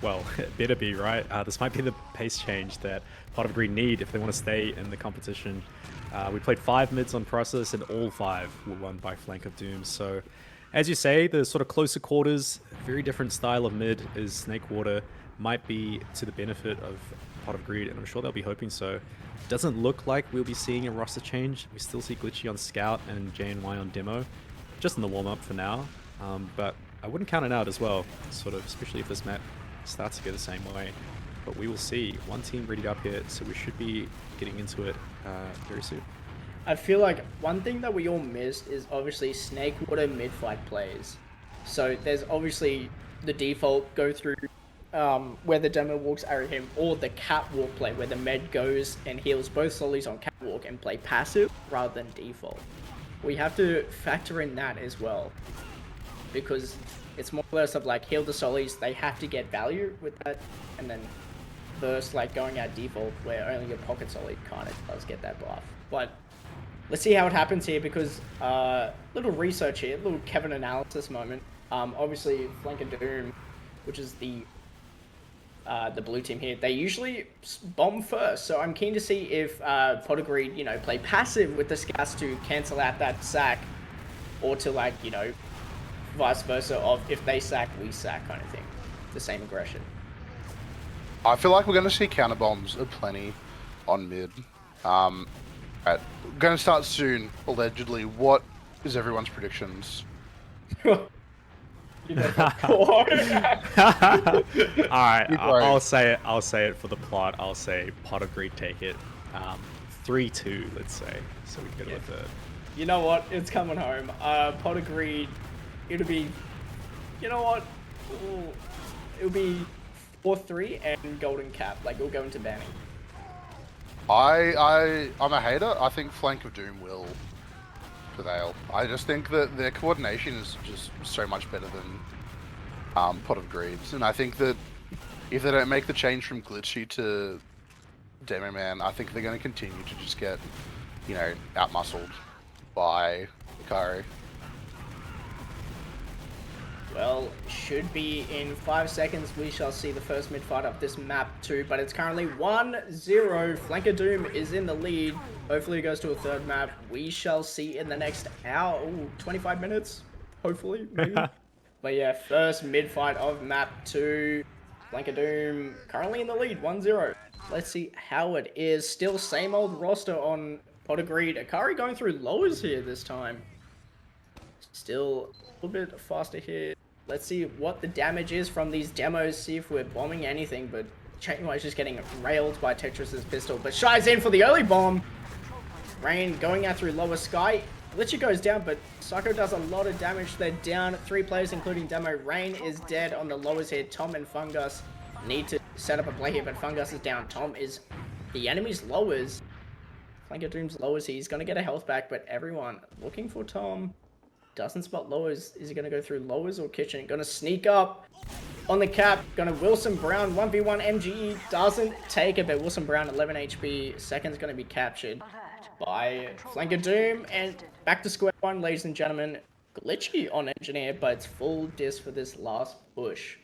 well, it better be, right? This might be the pace change that Pot of Greed need if they want to stay in the competition. We played 5 mids on Process, and all 5 were won by Flank of Doom. So, as you say, the sort of closer quarters, very different style of mid is Snakewater, might be to the benefit of Pot of Greed, and I'm sure they'll be hoping so. Doesn't look like we'll be seeing a roster change. We still see Glitchy on Scout and JNY on Demo, just in the warm-up for now. But I wouldn't count it out as well, sort of, especially if this map starts to go the same way. But we will see. One team ready up here, so we should be getting into it very soon.
I feel like one thing that we all missed is obviously Snakewater mid-fight plays. So there's obviously the default go through where the demo walks arrow him, or the catwalk play where the med goes and heals both solis on catwalk and play passive rather than default. We have to factor in that as well, because it's more or less of like heal the solis, they have to get value with that, and then versus like going out default where only your pocket solid kind of does get that buff. But let's see how it happens here, because little research here, little Kevin analysis moment. Obviously Flank of Doom, which is the blue team here, they usually bomb first, so I'm keen to see if Pot of Greed, play passive with the scouts to cancel out that sack, or to like, vice versa of if they sack, we sack kind of thing. The same aggression.
I feel like we're going to see counter bombs aplenty on mid. Right, we're going to start soon, allegedly. What is everyone's predictions?
Alright, I'll say it for the plot. I'll say Pot of Greed take it. 3-2, let's say. So we can go to a third.
You know what? It's coming home. Pot of Greed, it'll be... You know what? Ooh, it'll be 4-3 and Golden Cap. Like, it'll go into banning.
I'm a hater. I think Flank of Doom will prevail. I just think that their coordination is just so much better than Pot of Greed's, and I think that If they don't make the change from Glitchy to Demo Man, I think they're going to continue to just get, you know, outmuscled by Akari.
Well, should be in 5 seconds. We shall see the first mid-fight of this map too, but it's currently 1-0. Flanker Doom is in the lead. Hopefully it goes to a third map. We shall see in the next hour, 25 minutes, hopefully, maybe. But yeah, first mid-fight of map 2. Flanker Doom currently in the lead, 1-0. Let's see how it is. Still same old roster on Pot of Greed. Akari going through lowers here this time. Still a little bit faster here. Let's see what the damage is from these demos, see if we're bombing anything, but Chainway is just getting railed by Tetris's pistol. But Shy's in for the early bomb. Rain going out through lower sky. Glitchy goes down, but Psycho does a lot of damage. They're down 3 players, including Demo. Rain is dead on the lowers here. Tom and Fungus need to set up a play here, but Fungus is down. Tom is the enemy's lowers. Flanker Doom's lowers here. He's going to get a health back, but everyone looking for Tom. Doesn't spot lowers. Is he going to go through lowers or kitchen? Going to sneak up on the cap. Going to Wilson Brown 1v1 MGE. Doesn't take it, but Wilson Brown 11 HP. Second's going to be captured by Flanker Doom. And back to square one, ladies and gentlemen. Glitchy on Engineer, but it's full disc for this last push.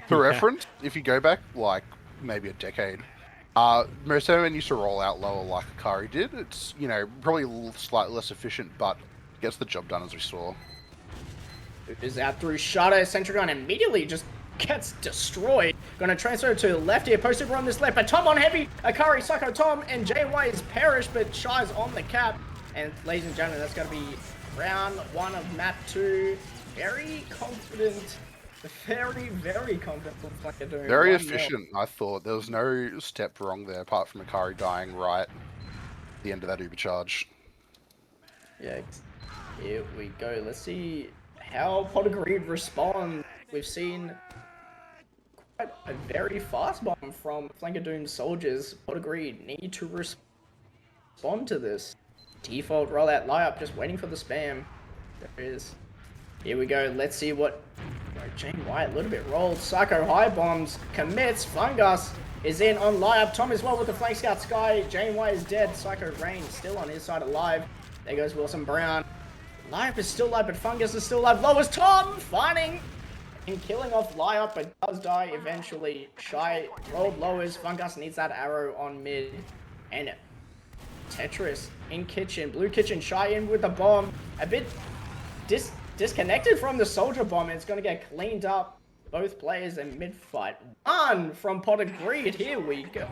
For reference, if you go back like maybe a decade, most everyone used to roll out lower like Akari did. It's, you know, probably slightly less efficient, but gets the job done as we saw.
Is out through Shana. Centragon immediately just gets destroyed. Gonna transfer to the left here. Post over on this left, but Tom on heavy. Akari, Psycho, Tom, and JY is perished, but Shy's on the cap. And ladies and gentlemen, that's gonna be round 1 of map 2. Very confident. Very confident from Flanker Doom.
Very efficient, I thought. There was no step wrong there, apart from Akari dying right at the end of that Uber charge.
Yeah, here we go. Let's see how Pot of Greed respond. We've seen quite a very fast bomb from Flanker Doom's soldiers. Pot of Greed need to respond to this. Default rollout layup, just waiting for the spam. There it is. Here we go. Let's see what Jane White, a little bit rolled. Psycho high bombs, commits. Fungus is in on layup. Tom as well with the flank scout Sky. Jane White is dead. Psycho Rain still on his side alive. There goes Wilson Brown. Layup is still alive, but Fungus is still alive. Lowers Tom finding and killing off Layup, but does die eventually. Shy rolled lowers. Fungus needs that arrow on mid. And Tetris in kitchen. Blue kitchen. Shy in with the bomb. A bit disconnected from the soldier bomb, and it's going to get cleaned up. Both players in mid-fight. 1 from Pot of Greed. Here we go.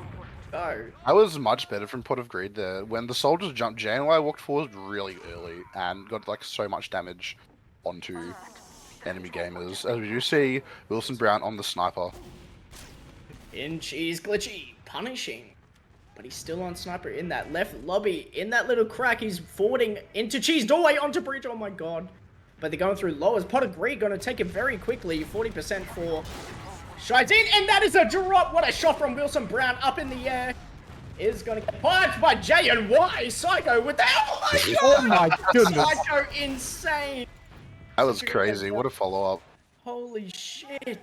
I was much better from Pot of Greed there. When the soldiers jumped, JNY walked forward really early and got like so much damage onto enemy gamers. As we do see Wilson Brown on the sniper.
In Cheese Glitchy, punishing. But he's still on sniper in that left lobby. In that little crack, he's forwarding into Cheese doorway onto Breach. Oh my god. But they're going through lowers. Pot of Greed going to take it very quickly. 40% for Shideen, and that is a drop. What a shot from Wilson Brown up in the air. Is going to get punched by J and Y. Psycho with the
oh my goodness.
Psycho insane.
That was crazy. What a follow-up.
Holy shit.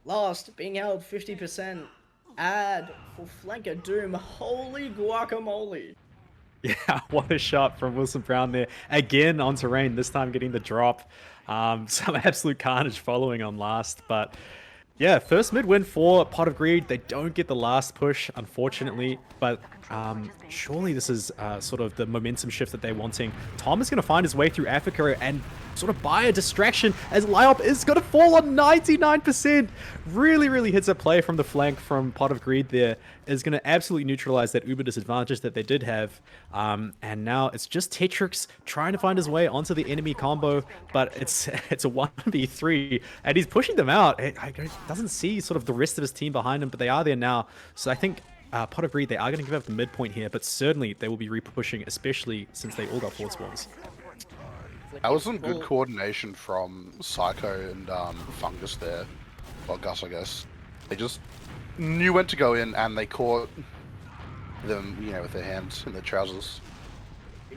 Last being held 50%. Ad for Flanker Doom. Holy guacamole.
Yeah, what a shot from Wilson Brown there. Again onto Rain, this time getting the drop. Some absolute carnage following on last, but yeah, first mid win for Pot of Greed. They don't get the last push, unfortunately, but surely this is sort of the momentum shift that they're wanting. Tom is going to find his way through Africa and sort of buy a distraction as Lyop is going to fall on 99%. Really hits a play from the flank from Pot of Greed there. Is going to absolutely neutralize that uber disadvantage that they did have. And now it's just Tetrix trying to find his way onto the enemy combo, but it's a 1v3 and he's pushing them out. I doesn't see sort of the rest of his team behind him, but they are there now. So I think Pot of Greed, they are going to give up the midpoint here, but certainly they will be re-pushing, especially since they all got forward spawns.
That was some good coordination from Psycho and Fungus there. Well, Gus, I guess. They just knew when to go in, and they caught them, you know, with their hands in their trousers.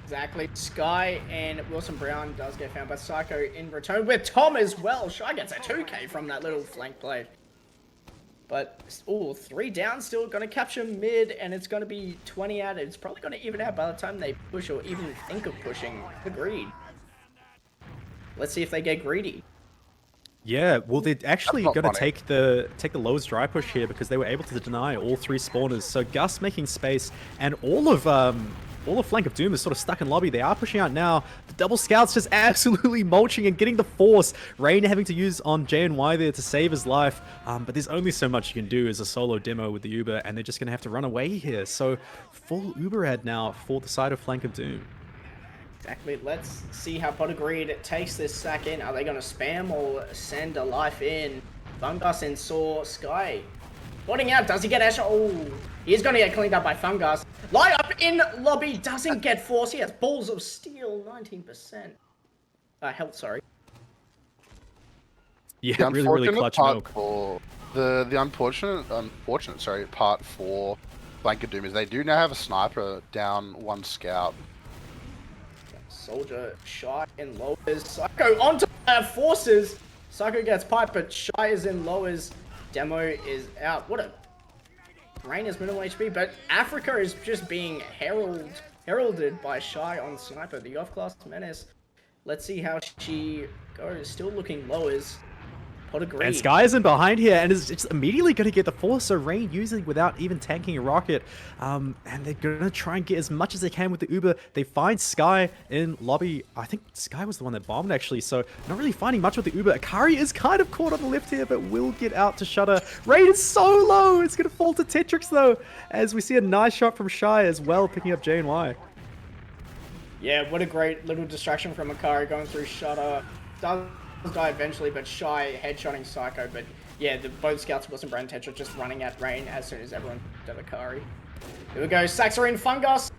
Exactly. Sky and Wilson Brown does get found by Psycho in return with Tom as well. Shy gets a 2k from that little flank play. But, oh, 3 down, still going to capture mid, and it's going to be 20 out. It's probably going to even out by the time they push or even think of pushing. Agreed. Let's see if they get greedy.
Yeah, well, they're actually
not
going to
funny.
take the lowest dry push here because they were able to deny all 3 spawners. So Gus making space, and all of Flank of Doom is sort of stuck in lobby. They are pushing out now. The double scouts just absolutely mulching and getting the force. Rain having to use on JNY there to save his life. But there's only so much you can do as a solo demo with the Uber, and they're just going to have to run away here. So full Uber ad now for the side of Flank of Doom.
Exactly. Let's see how Pot Agreed takes this sack in. Are they going to spam or send a life in? Fungus and Saw Sky. Botting out. Does he get Asher? Oh, he's going to get cleaned up by Fungus. Light up in lobby. Doesn't get force. He has balls of steel. 19%. Health, sorry.
Yeah,
The
really
unfortunate
clutch
part
milk.
for the unfortunate part for Flank of Doom is they do now have a sniper down 1 scout.
Soldier, Shy in lowers. Psycho onto forces. Psycho gets piped, but Shy is in lowers. Demo is out. What a... Rain is minimal HP, but Africa is just being heralded by Shy on Sniper, the off-class menace. Let's see how she goes. Still looking lowers. Pot Agreed.
And Sky is in behind here and is just immediately going to get the force. So Rain using without even tanking a rocket. And they're going to try and get as much as they can with the Uber. They find Sky in lobby. I think Sky was the one that bombed actually. So not really finding much with the Uber. Akari is kind of caught on the lift here, but will get out to Shudder. Rain is so low. It's going to fall to Tetrix though. As we see a nice shot from Shy as well, picking up JNY.
Yeah, what a great little distraction from Akari going through Shutter. Does die eventually, but Shy headshotting Psycho. But yeah, both scouts, Wilson, Brown, Tetra just running at Rain as soon as everyone did Akari. Here we go, Sacks are in Fungus.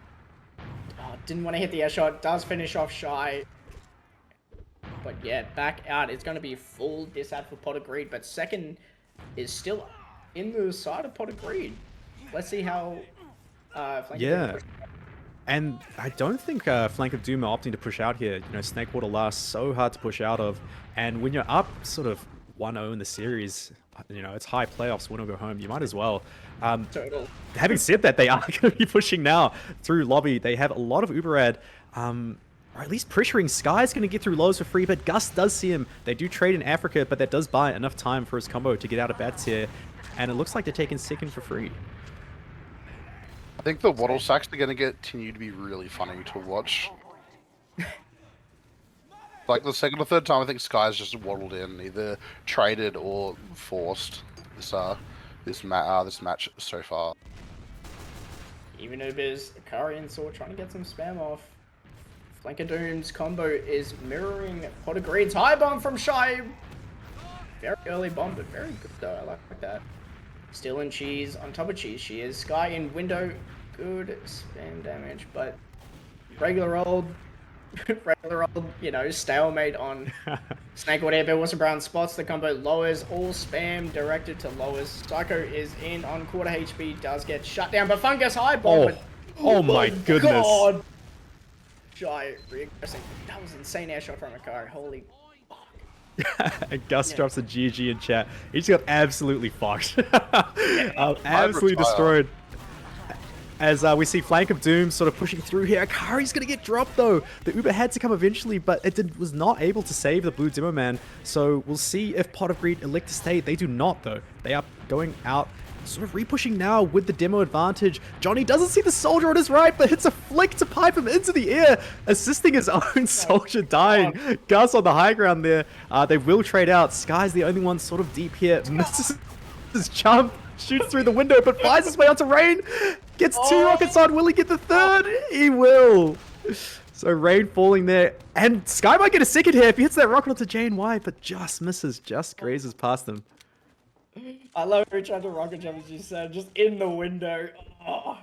Oh, didn't want to hit the air shot. Does finish off Shy. But yeah, back out. It's going to be full disad for Pot Agreed, but second is still in the side of Pot Agreed. Let's see how Flank
Yeah. And I don't think Flank of Doom are opting to push out here. You know, Snakewater last so hard to push out of. And when you're up sort of 1-0 in the series, you know, it's high playoffs, win or go home. You might as well.
total.
Having said that, they are going to be pushing now through lobby. They have a lot of Uber ad. Or at least pressuring. Sky's going to get through lows for free, but Gus does see him. They do trade in Africa, but that does buy enough time for his combo to get out of bats here. And it looks like they're taking second for free.
I think the Waddle Sacks are going to continue to be really funny to watch. Like the second or third time, I think Sky's just waddled in, either traded or forced this match so far.
Even Ubers, Akari and Saw trying to get some spam off. Flankadoom's combo is mirroring Pot Agreed's high bomb from Shy. Very early bomb, but very good though. I like that. Still in Cheese on top of Cheese. She is Sky in window. Good spam damage, but regular old, you know, stalemate on Snakewater. But Wilson Brown spots the combo, lowers, all spam directed to lowers. Psycho is in on quarter HP, does get shut down, but Fungus high bomb. But,
Oh my goodness.
God. Shy regressing. That was insane air shot from Akari. Holy
And Gus drops a GG in chat. He just got absolutely fucked. Absolutely destroyed. As we see Flank of Doom sort of pushing through here. Akari's going to get dropped though. The Uber had to come eventually, but it was not able to save the blue Demo Man. So we'll see if Pot of Greed elect to stay. They do not though. They are going out, sort of repushing now with the demo advantage. Johnny doesn't see the soldier on his right, but hits a flick to pipe him into the air, assisting his own soldier dying. Gus on the high ground there. They will trade out. Sky's the only one sort of deep here. Misses his jump, shoots through the window, but flies his way onto Rain. Gets 2 rockets on. Will he get the third? He will. So Rain falling there. And Sky might get a second here if he hits that rocket onto JNY, but just misses, just grazes past him.
I love her trying to rocket jump, as you said, just in the window. Oh.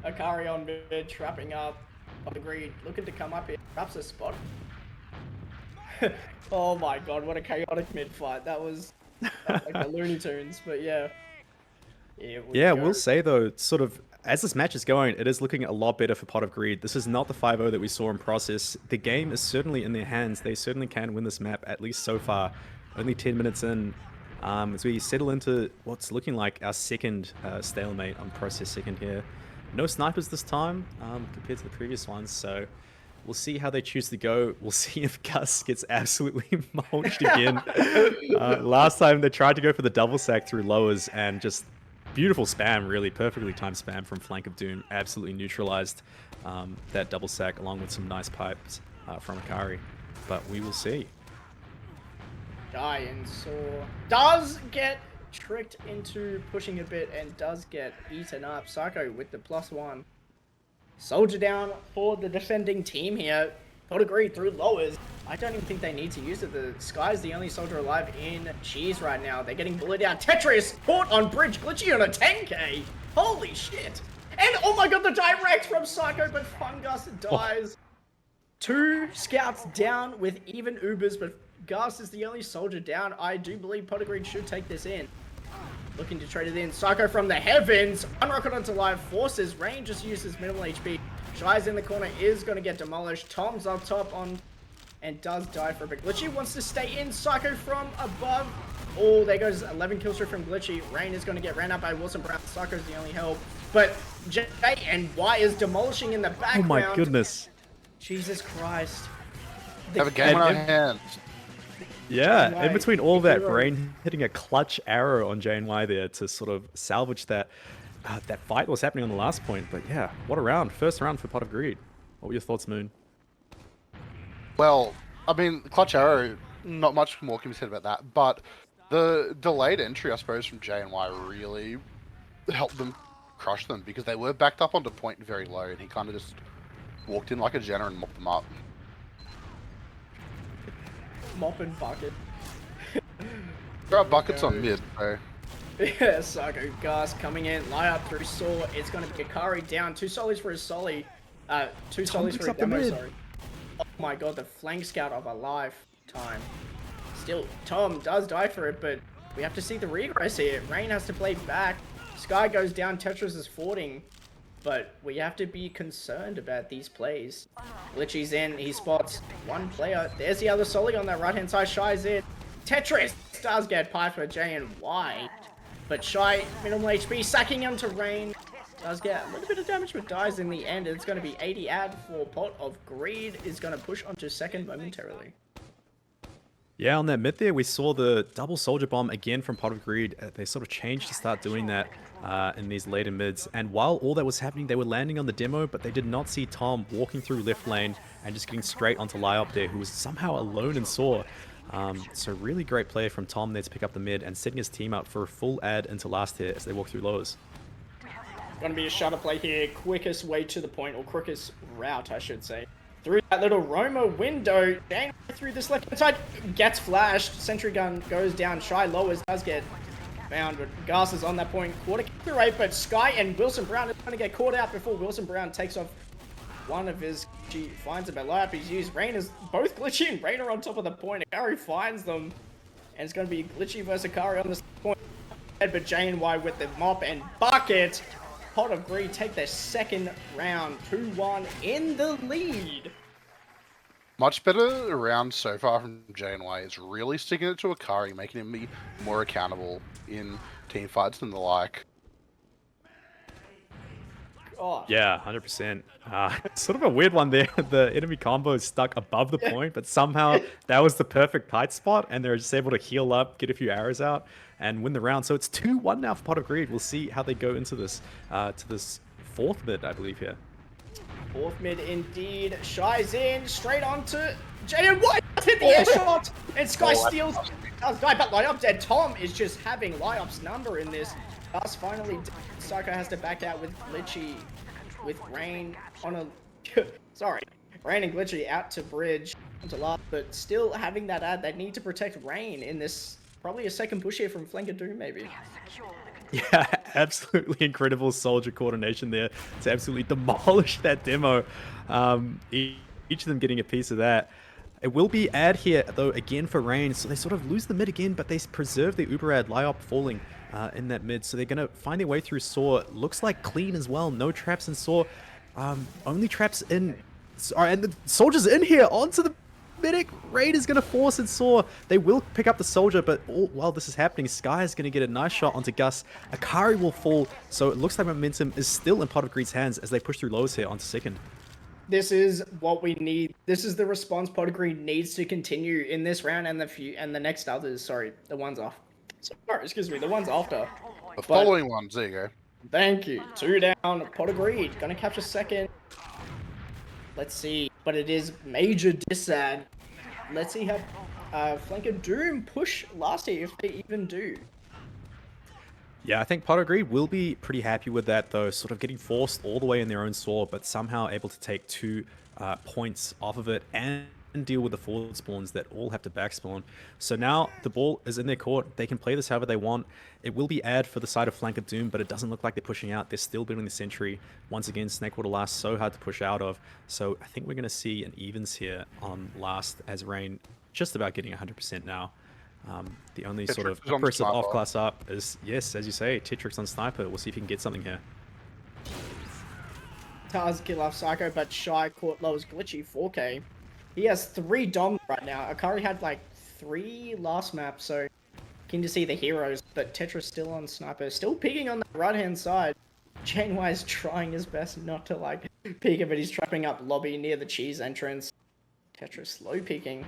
Akari on mid, trapping up. Pot Agreed looking to come up here. Traps a spot. Oh my god, what a chaotic mid fight. That was like the Looney Tunes, but yeah.
Yeah, we'll say though, sort of as this match is going, it is looking a lot better for Pot of Greed. This is not the 5-0 that we saw in Process. The game is certainly in their hands. They certainly can win this map, at least so far. Only 10 minutes in, as we settle into what's looking like our second stalemate on Process second here. No snipers this time compared to the previous ones, so we'll see how they choose to go. We'll see if Gus gets absolutely mulched again. Last time they tried to go for the double sack through lowers and just beautiful spam, really perfectly timed spam from Flank of Doom. Absolutely neutralized that double sack along with some nice pipes from Akari. But we will see.
Giant Saw does get tricked into pushing a bit and does get eaten up. Psycho with the +1. Soldier down for the defending team here. Pot of Greed through lowers. I don't even think they need to use it. The Sky's the only soldier alive in Cheese right now. They're getting bullied out. Tetris caught on bridge. Glitchy on a 10k. Holy shit. And oh my god, the direct from Psycho, but Fungus dies. 2 scouts down with even Ubers, but Gus is the only soldier down. I do believe Pot of Greed should take this in. Looking to trade it in. Psycho from the heavens. Unrocket onto live forces. Rain just uses minimal HP. Shy's in the corner, is going to get demolished. Tom's up top on and does die for a bit. Glitchy wants to stay in. Psycho from above. Oh, there goes 11 kills from Glitchy. Rain is going to get ran up by Wilson Brown. Psycho's the only help. But J and Y is demolishing in the background.
Oh my goodness.
Jesus Christ.
Have a game on our hands.
Yeah, in between all that, Brain hitting a clutch arrow on JNY there to sort of salvage that that fight was happening on the last point. But yeah, what a round. First round for Pot of Greed. What were your thoughts, Moon?
Well, I mean, clutch arrow, not much more can be said about that, but the delayed entry, I suppose, from J&Y really helped them crush them because they were backed up onto point very low and he kind of just walked in like a Jenner and mopped them up.
Mop and bucket.
There are buckets on mid, so.
Yeah, Psycho Gus coming in, lie up through Saw. It's going to be Akari down. 2 solis for his soli. 2 solis for a demo, sorry. Oh my god, the flank scout of a lifetime. Still, Tom does die for it, but we have to see the regress here. Rain has to play back. Sky goes down, Tetris is fording. But we have to be concerned about these plays. Glitchy's in, he spots 1 player. There's the other Soli on that right-hand side. Shy's in. Tetris does get piped for J and Y. But Shy, minimal HP, sacking him to Rain. Does get a little bit of damage, but dies in the end. It's going to be 80 ad for Pot of Greed. Is going to push onto second momentarily.
Yeah, on that mid there, we saw the double soldier bomb again from Pot of Greed. They sort of changed to start doing that in these later mids. And while all that was happening, they were landing on the demo, but they did not see Tom walking through left lane and just getting straight onto Lyop there, who was somehow alone and Saw. So really great play from Tom there to pick up the mid and setting his team up for a full ad into last here as they walk through lowers.
Going to be a shutter play here. Quickest way to the point, or quickest route, I should say. Through that little Roma window, Jane through this left side, gets flashed. Sentry gun goes down, Shy lowers, does get found, but Gas is on that point. Quarter kill rate, but Sky and Wilson Brown is going to get caught out before Wilson Brown takes off one of his. She finds him, but Layup he's used. Rain is both Glitchy and Rain are on top of the point. Akari finds them, and it's going to be Glitchy versus Akari on this point. But J&Y with the mop and bucket. Pot of Greed take their second round, 2-1 in the lead.
Much better round so far from J&Y is really sticking it to Akari, making him be more accountable in team fights and the like.
Oh.
Yeah, 100%. Sort of a weird one there. The enemy combo is stuck above the point, but somehow that was the perfect kite spot, and they're just able to heal up, get a few arrows out, and win the round. So it's 2-1 now for Pot of Greed. We'll see how they go into this, to this 4th mid, I believe, here.
4th mid indeed. Shy's in, straight onto Jay and White. Hit the air shot, and Sky steals. Does die, but Lyop's dead. Tom is just having Lyop's number in this. Gus finally, Psycho has to back out with Glitchy, with Rain on a. Sorry, Rain and Glitchy out to bridge onto last, but still having that ad. They need to protect Rain in this. Probably a second push here from Flanker Doom, maybe.
Yeah, absolutely incredible soldier coordination there to absolutely demolish that demo. Each of them getting a piece of that. It will be ad here, though, again for Rain. So they sort of lose the mid again, but they preserve the Uber ad. Lyop falling in that mid. So they're going to find their way through Saw. Looks like clean as well. No traps in Saw. Only traps in... and the Soldier's in here onto the medic. Raid is going to force and Saw. They will pick up the Soldier, but while this is happening, Sky is going to get a nice shot onto Gus. Akari will fall. So it looks like momentum is still in Pot of Greed's hands as they push through lows here onto second.
This is what we need. This is the response Pot of Greed needs to continue in this round and the next others. Sorry, the ones off. Sorry, excuse me, the ones after.
The following ones, there you go.
Thank you. 2 down, Pot of Greed. Gonna capture second. Let's see. But it is major disad. Let's see how Flanker Doom push last year, if they even do.
Yeah, I think Pot of Greed will be pretty happy with that, though, sort of getting forced all the way in their own Saw, but somehow able to take 2 points off of it and deal with the forward spawns that all have to back spawn. So now the ball is in their court. They can play this however they want. It will be ad for the side of Flanker Doom, but it doesn't look like they're pushing out. They're still building the sentry. Once again, Snakewater last, so hard to push out of. So I think we're going to see an evens here on last as Rain just about getting 100% now. The only sort of aggressive off-class up is, yes, as you say, Tetrix on Sniper. We'll see if he can get something here.
Tars kill off Psycho, but Shy caught low as glitchy 4K. He has 3 dom right now. Akari had like 3 last map, so keen to see the heroes, but Tetra's still on Sniper, still peeking on the right-hand side. Janeway is trying his best not to like peek it, but he's trapping up lobby near the cheese entrance. Tetra slow peeking.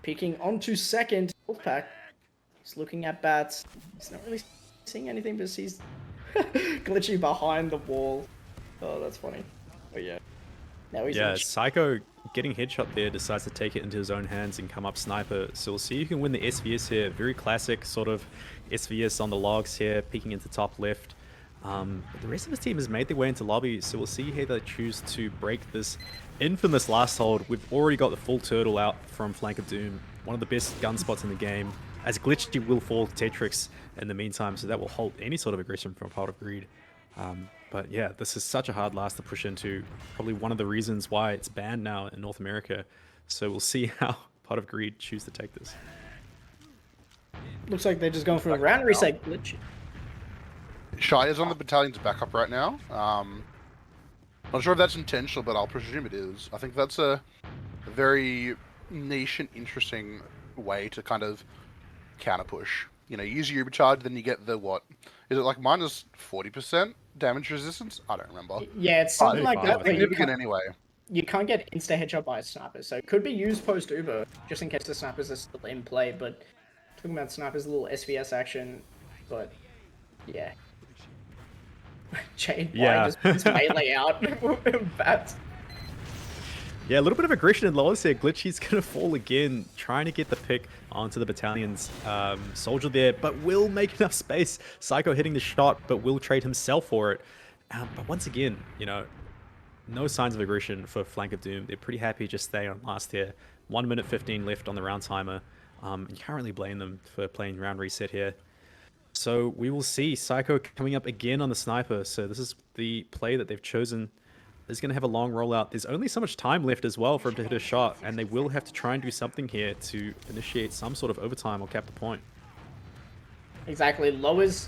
Peeking onto second. Wolfpack. He's looking at bats. He's not really seeing anything, but he's glitchy behind the wall. Oh, that's funny. Oh yeah. Now he's
Psycho getting headshot there, decides to take it into his own hands and come up Sniper. So we'll see who can win the SVS here. Very classic sort of SVS on the logs here, peeking into top left. But the rest of his team has made their way into lobby, so we'll see how they choose to break this infamous last hold. We've already got the full turtle out from Flank of Doom, one of the best gun spots in the game, as glitchy will fall Tetrix in the meantime, so that will halt any sort of aggression from Pot of Greed. But yeah, this is such a hard last to push into, probably one of the reasons why it's banned now in North America. So we'll see how Pot of Greed choose to take this.
Looks like they're just going for a round reset glitch.
Shy is on the battalion's backup right now. Not sure if that's intentional, but I'll presume it is. I think that's a very niche and interesting way to kind of counter push. You know, use your charge, then you get the what? Is it like minus 40% damage resistance? I don't remember.
Yeah, it's something like that.
Significant anyway.
You can't get insta headshot by a sniper, so it could be used post Uber, just in case the snipers are still in play. But talking about snipers, a little SVS action, but yeah. Chain just puts melee out. Bats.
Yeah, a little bit of aggression in lowers here. Glitchy's going to fall again, trying to get the pick onto the battalion's soldier there, but will make enough space. Psycho hitting the shot, but will trade himself for it. But once again, you know, no signs of aggression for Flank of Doom. They're pretty happy just staying on last here. 1 minute 15 left on the round timer. You can't really blame them for playing round reset here. So we will see Psycho coming up again on the sniper. So this is the play that they've chosen. Is going to have a long rollout. There's only so much time left as well for him to hit a shot, and they will have to try and do something here to initiate some sort of overtime or cap the point.
Exactly. Lowers.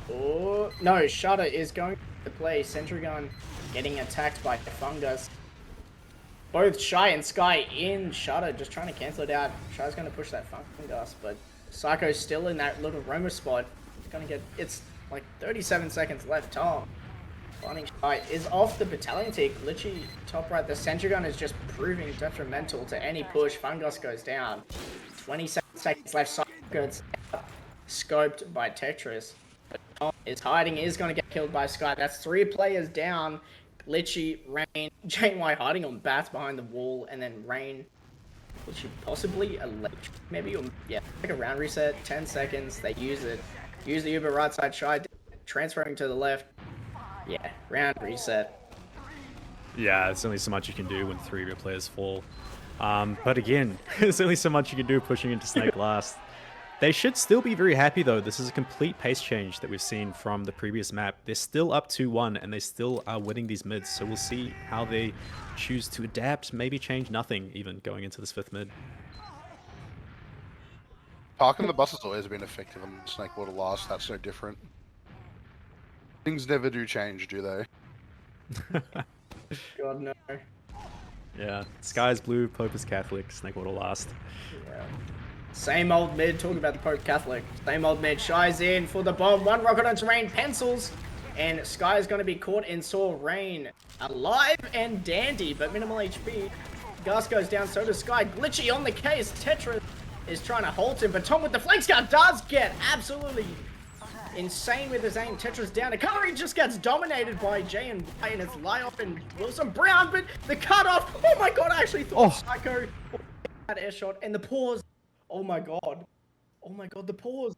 Oh no, Shana is going to play. Sentry gun getting attacked by Fungus. Both Shy and Sky in Shana, just trying to cancel it out. Shy's going to push that Fungus, but Psycho's still in that little roamer spot. It's going to get. It's like 37 seconds left. Tom. Finding Shy is off the battalion take. Glitchy top right. The sentry gun is just proving detrimental to any push. Fungus goes down. 27 seconds left. Psycho gets scoped by Tetris. But Tom is hiding. Is going to get killed by Sky. That's 3 players down. Glitchy, Rain, Janeway hiding on bats behind the wall, and then Rain. Glitchy possibly electric, maybe, or yeah, like a round reset. 10 seconds. They use it. Use the Uber right side. Shy transferring to the left. Yeah, round reset.
Yeah, there's only so much you can do when 3 of your players fall. But again, there's only so much you can do pushing into Snake last. They should still be very happy, though. This is a complete pace change that we've seen from the previous map. They're still up 2-1, and they still are winning these mids. So we'll see how they choose to adapt, maybe change nothing even going into this 5th mid.
Parking the bus has always been effective on Snakewater Last. That's no different. Things never do change, do they?
God, no.
Yeah, Sky is blue, Pope is Catholic, Snakewater Last.
Yeah. Same old mid, talking about the Pope Catholic. Same old mid, Shy's in for the bomb. One rocket onto Rain, pencils. And Sky is going to be caught in Saw. Rain alive and dandy, but minimal HP. Gus goes down, so does Sky. Glitchy on the case. Tetris is trying to halt him, but Tom with the flank scout does get absolutely insane with his aim. Tetris down. Akari just gets dominated by J and Y, and it's Lyop and Wilson Brown, but the cutoff. Oh my god, I actually thought Psycho had air shot, and the pause. Oh my god. Oh my god, the pause.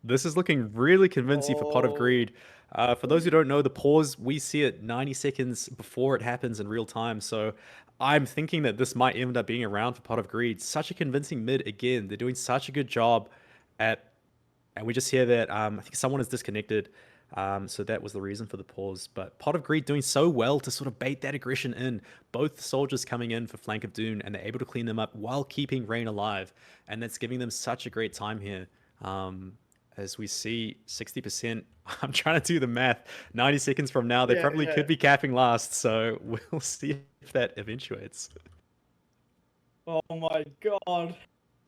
This is looking really convincing for Pot of Greed. For those who don't know, the pause, we see it 90 seconds before it happens in real time. So I'm thinking that this might end up being around for Pot of Greed. Such a convincing mid again. They're doing such a good job at... And we just hear that I think someone is disconnected. So that was the reason for the pause. But Pot of Greed doing so well to sort of bait that aggression in. Both soldiers coming in for Flank of Doom, and they're able to clean them up while keeping Rain alive. And that's giving them such a great time here. As we see 60%, I'm trying to do the math. 90 seconds from now, they probably could be capping last. So we'll see if that eventuates.
Oh my god.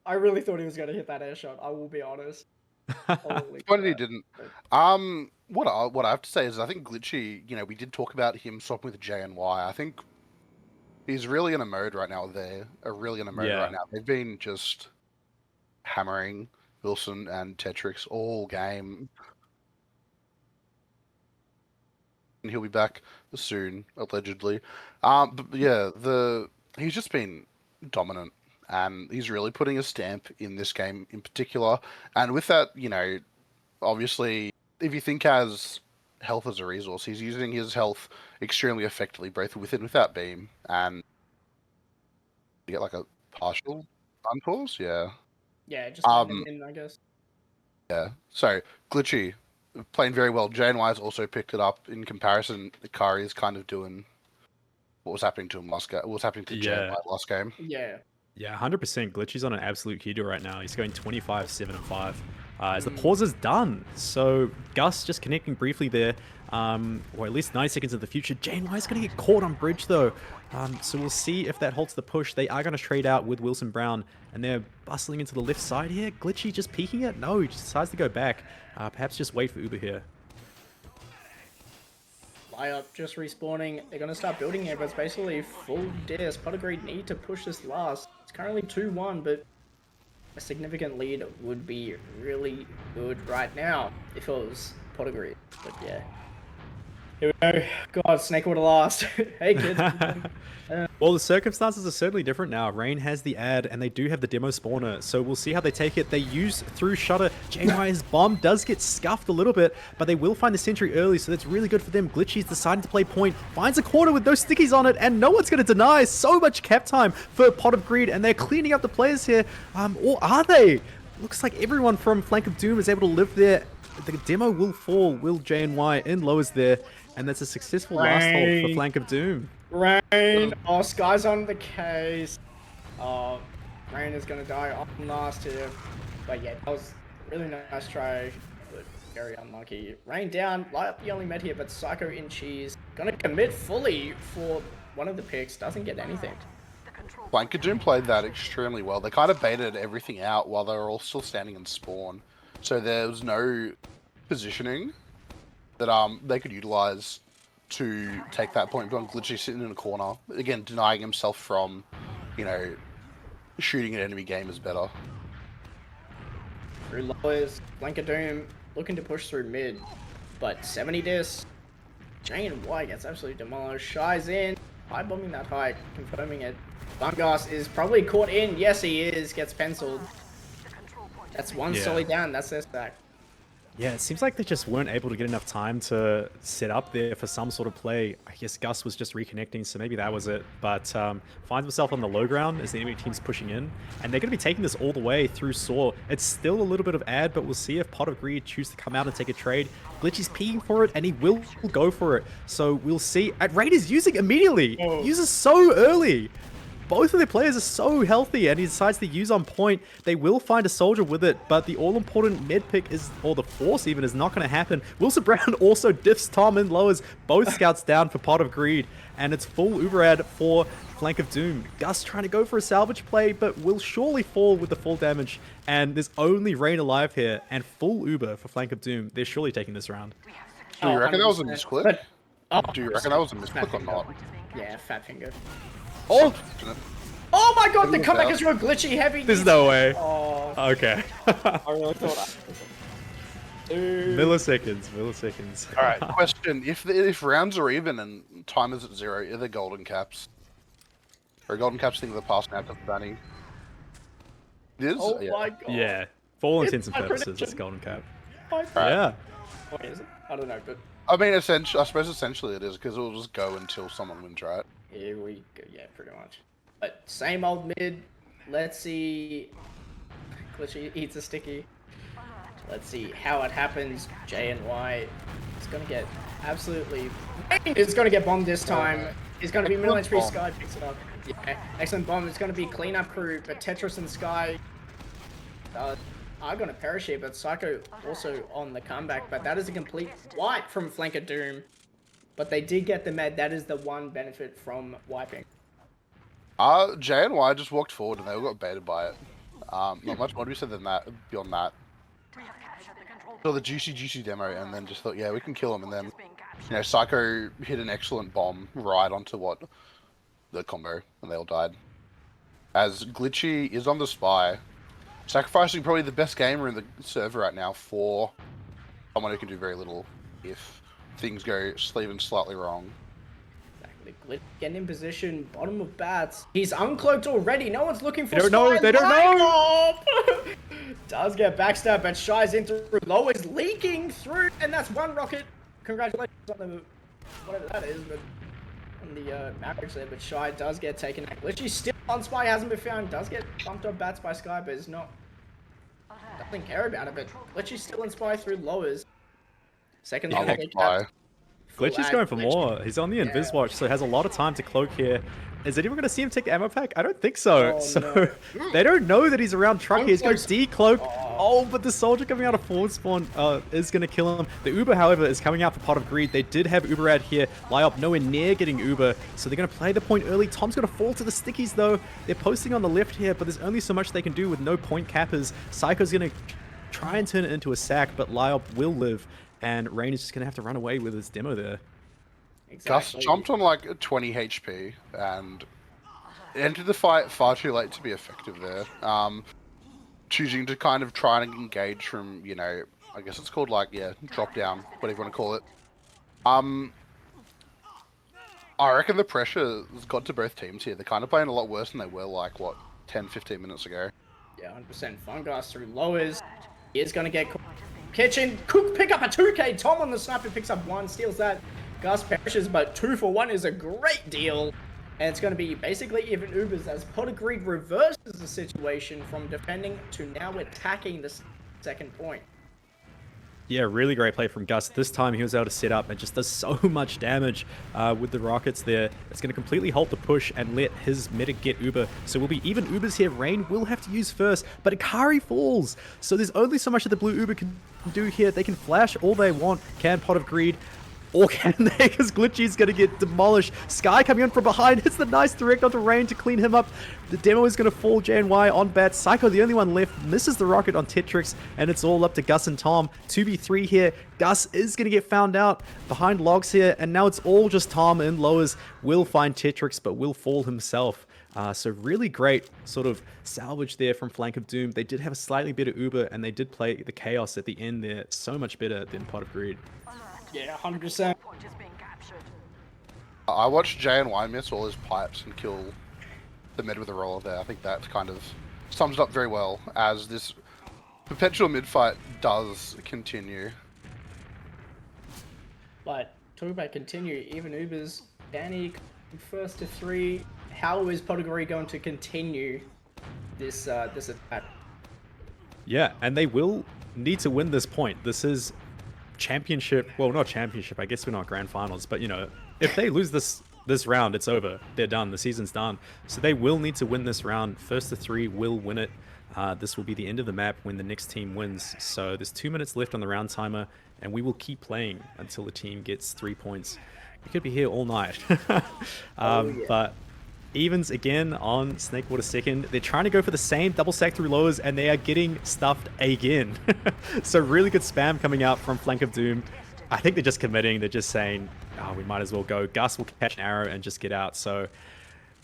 I really thought he was going to hit that air shot. I will be honest.
Funny he didn't. What I have to say is I think Glitchy, you know, we did talk about him swapping with J and Y. I think he's really in a mode right now. They're really in a mode right now. They've been just hammering Wilson and Tetrix all game. And he'll be back soon, allegedly. But yeah, he's just been dominant. And he's really putting a stamp in this game in particular. And with that, you know, obviously, if you think as health as a resource, he's using his health extremely effectively, both with and without beam. And you get like a partial unpause,
Yeah, just in, I guess.
Yeah, so Glitchy playing very well. JNY's also picked it up in comparison. Akari is kind of doing what was happening to him last game. What was happening to JNY last game.
Yeah, 100%. Glitchy's on an absolute key right now. He's going 25, 7, and 5. As the pause is done. So Gus just connecting briefly there, or at least 9 seconds in the future. JNY is going to get caught on bridge though. So we'll see if that halts the push. They are going to trade out with Wilson Brown, and they're bustling into the left side here. Glitchy just peeking it? No, he just decides to go back. Perhaps just wait for Uber here.
Lyup just respawning. They're going to start building here, but it's basically full DS. Pot of Greed need to push this last. It's currently 2-1, but a significant lead would be really good right now if it was Pot of Greed. But yeah. Here we go. God, Snakewater last. Hey, kids.
Well, the circumstances are certainly different now. Rain has the ad, and they do have the demo spawner, so we'll see how they take it. They use through Shutter. JY's bomb does get scuffed a little bit, but they will find the sentry early, so that's really good for them. Glitchy's deciding to play point, finds a corner with no stickies on it, and no one's going to deny. So much cap time for Pot of Greed, and they're cleaning up the players here. Or are they? Looks like everyone from Flank of Doom is able to live there. The demo will fall. Will JNY in lowers there, and that's a successful last hold for Flank of Doom.
Rain! Oh, Sky's on the case. Oh, Rain is gonna die on last here. But yeah, that was a really nice try, but very unlucky. Rain down, light up the only med here, but Psycho in cheese. Gonna commit fully for one of the picks, doesn't get anything.
Flank of Doom played that extremely well. They kind of baited everything out while they were all still standing in spawn. So there was no positioning that they could utilize to take that point. But Glitchy sitting in a corner, again denying himself from, you know, shooting at enemy game is better.
Through lowers, Flank of Doom looking to push through mid, but 70 dis. J and Y gets absolutely demolished. Shy's in, high bombing that high, confirming it. Bungas is probably caught in. Yes, he is. Gets penciled. That's one solid down. That's their stack.
Yeah, it seems like they just weren't able to get enough time to set up there for some sort of play. I guess Gus was just reconnecting, so maybe that was it. But finds himself on the low ground as the enemy team's pushing in. And they're going to be taking this all the way through Saw. It's still a little bit of ad, but we'll see if Pot of Greed choose to come out and take a trade. Glitchy's peeking for it, and he will go for it. So we'll see. And Raid is using immediately. Uses so early. Both of their players are so healthy, and he decides to use on point. They will find a soldier with it, but the all-important med pick is, or the force even, is not going to happen. Wilson Brown also diffs Tom and lowers both scouts down for Pot of Greed, and it's full Uberad for Flank of Doom. Gus trying to go for a salvage play, but will surely fall with the full damage, and there's only Rain alive here, and full Uber for Flank of Doom. They're surely taking this round.
Do you reckon that was a misclick?
But-
Do you reckon that was a misclick or not?
Yeah, fat finger.
Oh!
Oh my god, the
Look
comeback
out.
is real glitchy heavy.
There's no way.
Oh,
Okay.
I really thought
Milliseconds.
Alright, question. If rounds are even and time is at 0, are there golden caps? Or golden caps thing of the past now, Danny? It is?
oh
Yeah.
my god.
Yeah. For all
It's
intents and
my
purposes,
prediction.
it's Golden Cap.
What
Yeah.
is it? I don't know, but
I mean, I suppose essentially it is, because it will just go until someone wins, right?
here we go. Yeah, pretty much. But same old mid. Let's see. Glitchy eats a sticky. Let's see how it happens. J and Y is gonna get absolutely. It's gonna get bombed this time. It's gonna be middle HP.
Bomb.
Sky picks it up. Yeah, excellent bomb. It's gonna be cleanup crew, but Tetris and Sky are gonna perish here. But Psycho also on the comeback. But that is a complete wipe from Flank of Doom. But they did get the med. That is the one benefit from wiping.
J and Y just walked forward and they all got baited by it. Not much more to be said than that, beyond that. So the juicy demo and then just thought, yeah, we can kill him, and then, you know, Psycho hit an excellent bomb right onto the combo, and they all died. As Glitchy is on the spy, sacrificing probably the best gamer in the server right now for someone who can do very little if things go even slightly wrong.
Exactly. Glitch getting in position, bottom of bats. He's uncloaked already. No one's looking for
They don't know,
Sky
they don't
know. Does get backstab, but Shy's in through. Low is leaking through, and that's one rocket. Congratulations on the whatever that is, but on the marriage there. But Shy does get taken out. Glitchy still on spy, hasn't been found. Does get bumped off bats by Sky, but is not. Doesn't care about it. But Glitchy's still in spy through lowers. Second
I
one,
love
they
Spy.
capped.
Glitchy's
Full
going
ad
for
Glitch.
more. He's on the
Yeah.
Invis Watch, so has a lot of time to cloak here. Is anyone going to see him take the ammo pack? I don't think so.
Oh,
So
no.
they don't know that he's around truck here. He's going to decloak.
Oh.
Oh, but the soldier coming out of forward spawn is going to kill him. The Uber, however, is coming out for Pot of Greed. They did have Uberad here. Lyop nowhere near getting Uber, so they're going to play the point early. Tom's going to fall to the stickies, though. They're posting on the left here, but there's only so much they can do with no point cappers. Psycho's going to try and turn it into a sack, but Lyop will live, and Rain is just going to have to run away with his demo there.
Gus
Exactly.
jumped on like 20 HP and entered the fight far too late to be effective there. Choosing to kind of try and engage from, you know, I guess it's called like, yeah, drop down, whatever you want to call it. I reckon the pressure has got to both teams here. They're kind of playing a lot worse than they were like, what, 10, 15 minutes ago.
Yeah, 100%. Fungas through lowers. He is going to get Kitchen. Cook pick up a 2k. Tom on the sniper picks up one, steals that. Gus perishes, but 2 for 1 is a great deal. And it's going to be basically even Ubers as Pot of Greed reverses the situation from defending to now attacking the second point.
Yeah, really great play from Gus. This time he was able to set up and just does so much damage with the rockets there. It's going to completely halt the push and let his medic get Uber. So we'll be even Ubers here. Rain will have to use first, but Ikari falls. So there's only so much that the blue Uber can do here. They can flash all they want. Can Pot of Greed. Or can they? Because Glitchy's going to get demolished. Sky coming in from behind. Hits the nice direct onto Rain to clean him up. The demo is going to fall JNY on bat. Psycho, the only one left, misses the rocket on Tetrix. And it's all up to Gus and Tom. 2v3 here. Gus is going to get found out behind logs here. And now it's all just Tom in lowers. Will find Tetrix, but will fall himself. So really great sort of salvage there from Flank of Doom. They did have a slightly better Uber. And they did play the Chaos at the end there. So much better than Pot of Greed.
Yeah, 100%.
I watched J&Y miss all his pipes and kill the mid with a roller there. I think that kind of sums it up very well as this Perpetual mid-fight does continue.
But talking about continue, even Uber's Danny first to 3. How is Potagori going to continue this this attack?
Yeah, and they will need to win this point. This is championship. Well, not championship. I guess we're not grand finals, but you know, if they lose this round, it's over. They're done. The season's done. So they will need to win this round. First to 3 will win it. This will be the end of the map when the next team wins. So there's 2 minutes left on the round timer, and we will keep playing until the team gets 3 points. We could be here all night. But evens again on Snakewater second. They're trying to go for the same double stack through lowers, and they are getting stuffed again. So really good spam coming out from Flank of Doom. I think they're just committing. They're just saying, oh, we might as well go. Gus will catch an arrow and just get out. So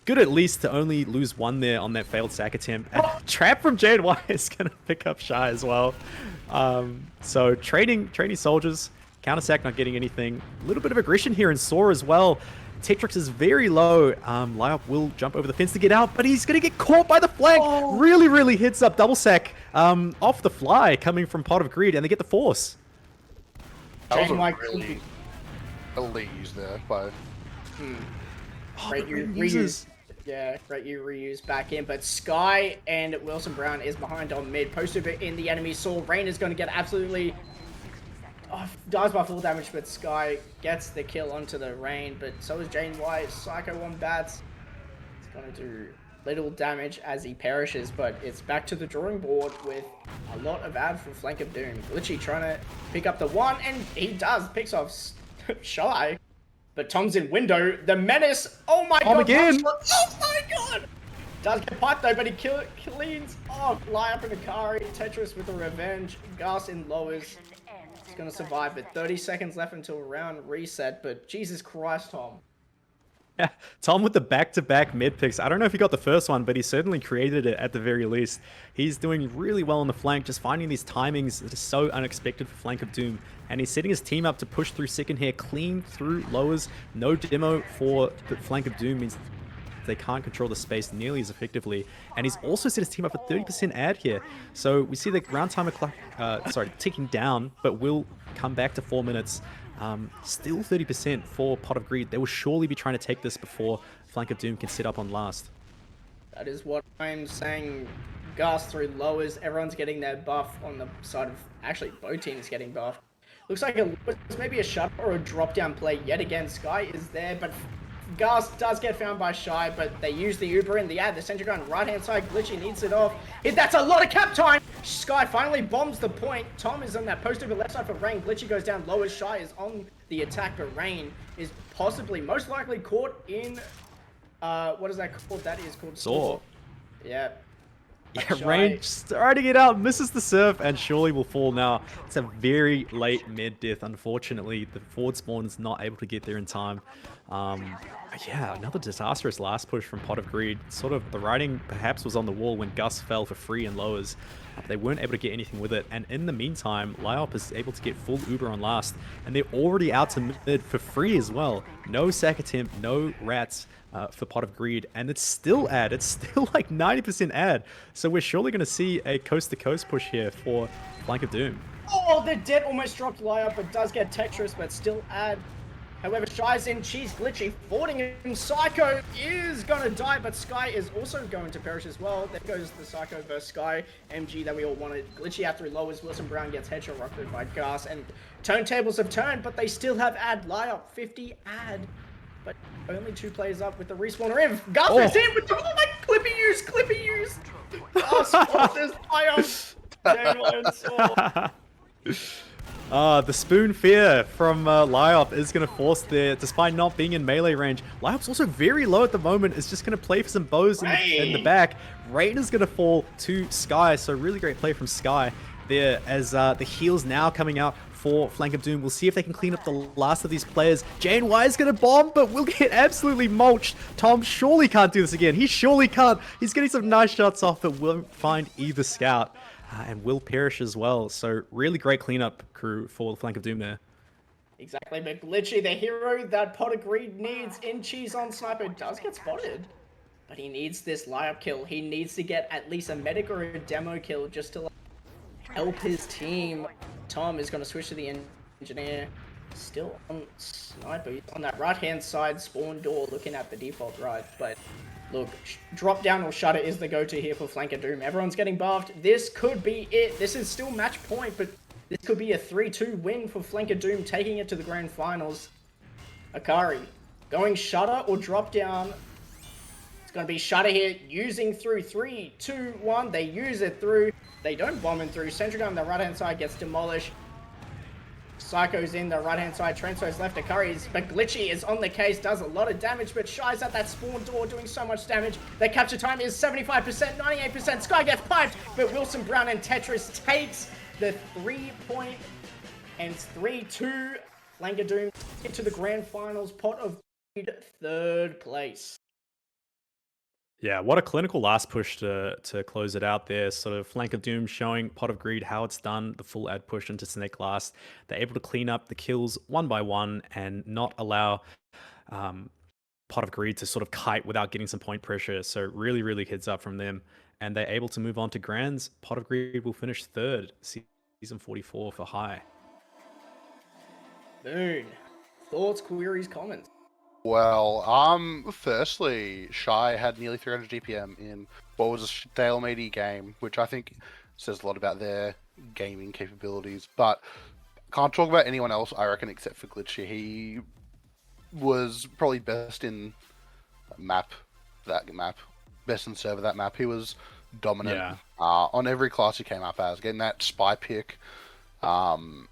good at least to only lose 1 there on that failed sack attempt. And trap from JY is going to pick up Shy as well. So trading soldiers. Counter sack not getting anything. A little bit of aggression here in Saw as well. Tetrix is very low. Lyop will jump over the fence to get out, but he's going to get caught by the flank. Oh. Really hits up double sack off the fly coming from Pot of Greed, and they get the force.
That was a really elite use there by...
Great reuse. Yeah, great reuse back in, but Sky and Wilson Brown is behind on mid. Post over in the enemy. Saw Rain is going to get absolutely... dies by full damage, but Sky gets the kill onto the Rain, but so is Jane White. Psycho on bats. It's going to do little damage as he perishes, but it's back to the drawing board with a lot of ad from Flank of Doom. Glitchy trying to pick up the 1, and he does. Picks off Shy, but Tom's in window. The Menace. Oh my god.
Again.
Oh my god. Does get piped though, but he cleans off. Lie up in Akari. Tetris with a revenge. Gas in lowers. Going to survive, but 30 seconds left until round reset. But Jesus Christ, Tom.
Yeah, Tom with the back-to-back mid picks. I don't know if he got the first one, but he certainly created it at the very least. He's doing really well on the flank, just finding these timings that are so unexpected for Flank of Doom. And he's setting his team up to push through second here, clean through lowers. No demo for the Flank of Doom means they can't control the space nearly as effectively. And he's also set his team up for 30% ad here. So we see the round timer ticking down, but will come back to 4 minutes. Still 30% for Pot of Greed. They will surely be trying to take this before Flank of Doom can sit up on last.
That is what I'm saying. Gas through lowers. Everyone's getting their buff on the side of... Actually, both teams getting buffed. Looks like it's maybe a shut or a drop down play yet again. Sky is there, but... Gas does get found by Shy, but they use the Uber in the ad. The sentry gun right hand side. Glitchy needs it off. That's a lot of cap time. Sky finally bombs the point. Tom is on that post over left side for Rain. Glitchy goes down lower. Shy is on the attack, but Rain is possibly, most likely caught in, what is that called? That is called
Saw.
Yeah.
Yeah, Rain starting it out, misses the surf, and surely will fall now. It's a very late mid death, unfortunately. The forward spawn is not able to get there in time. Yeah, another disastrous last push from Pot of Greed. Sort of the writing perhaps was on the wall when Gus fell for free and lowers. They weren't able to get anything with it, and in the meantime, Lyop is able to get full Uber on last, and they're already out to mid for free as well. No sack attempt, no rats for Pot of Greed, and it's still ad. It's still like 90% ad. So we're surely going to see a coast-to-coast push here for Flank of Doom.
Oh, the dead almost dropped Lyop, but does get Tetris, but still ad. However, Shy's in, she's glitchy, fording him. Psycho is going to die, but Sky is also going to perish as well. There goes the Psycho versus Sky MG that we all wanted. Glitchy after lowers. Wilson Brown gets headshot rocked by Gas, and turntables have turned, but they still have ad. Lyop 50 ad, but only 2 players up with the respawner in. Gas is in with the Clippy use. Gas forces Lyop.
The Spoon Fear from Lyop is going to force there, despite not being in melee range. Lyop's also very low at the moment, is just going to play for some bows in the back. Rain is going to fall to Sky, so really great play from Sky there as the heals now coming out for Flank of Doom. We'll see if they can clean up the last of these players. Jane Y is going to bomb, but will get absolutely mulched. Tom surely can't do this again. He surely can't. He's getting some nice shots off, but won't find either scout. And will perish as well. So really great cleanup crew for the Flank of Doom there.
Exactly, but Glitchy, the hero that Pot of Greed needs in cheese on sniper, does get spotted. But he needs this layup kill. He needs to get at least a medic or a demo kill just to help his team. Tom is going to switch to the engineer. Still on sniper. He's on that right-hand side spawn door looking at the default right. But look, drop down or shutter is the go-to here for Flanker Doom. Everyone's getting buffed. This could be it. This is still match point, but this could be a 3-2 win for Flanker Doom, taking it to the grand finals. Akari going shutter or drop down. It's going to be shutter here, using through 3, 2, 1. They use it through. They don't bomb in through. Sentry on the right-hand side gets demolished. Psycho's in the right-hand side. Transfer's left to Curry's, but Glitchy is on the case, does a lot of damage, but Shy's at that spawn door doing so much damage. Their capture time is 75%, 98%. Sky gets piped, but Wilson Brown and Tetris takes the 3-point and 3-2. Flanker Doom into the grand finals. Pot of Greed, 3rd place.
Yeah, what a clinical last push to close it out there. Sort of Flank of Doom showing Pot of Greed how it's done, the full ad push into Snake last. They're able to clean up the kills one by one and not allow Pot of Greed to sort of kite without getting some point pressure. So really, really heads up from them. And they're able to move on to Grands. Pot of Greed will finish 3rd, season 44 for high.
Boone. Thoughts, queries, comments?
Well, firstly, Shy had nearly 300 GPM in what was a stalemate game, which I think says a lot about their gaming capabilities. But can't talk about anyone else, I reckon, except for Glitchy. He was probably best in that map, best in server that map. He was dominant on every class he came up as, getting that spy pick. To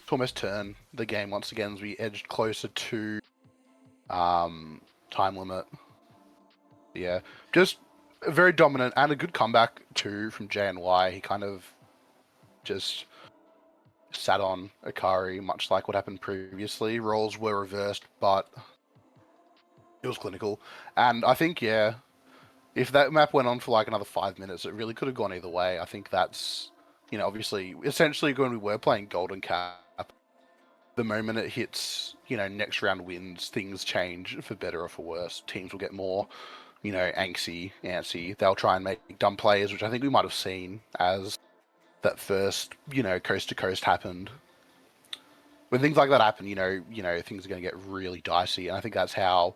almost turn the game once again as we edged closer to time limit. Yeah, just very dominant and a good comeback too from JNY. He kind of just sat on Akari, much like what happened previously. Roles were reversed, but it was clinical. And I think, yeah, if that map went on for like another 5 minutes, it really could have gone either way. I think that's, you know, obviously, essentially when we were playing Golden Cap, the moment it hits, you know, next round wins, things change for better or for worse. Teams will get more, you know, antsy. They'll try and make dumb plays, which I think we might have seen as that first, you know, coast to coast happened. When things like that happen, you know, things are going to get really dicey, and I think that's how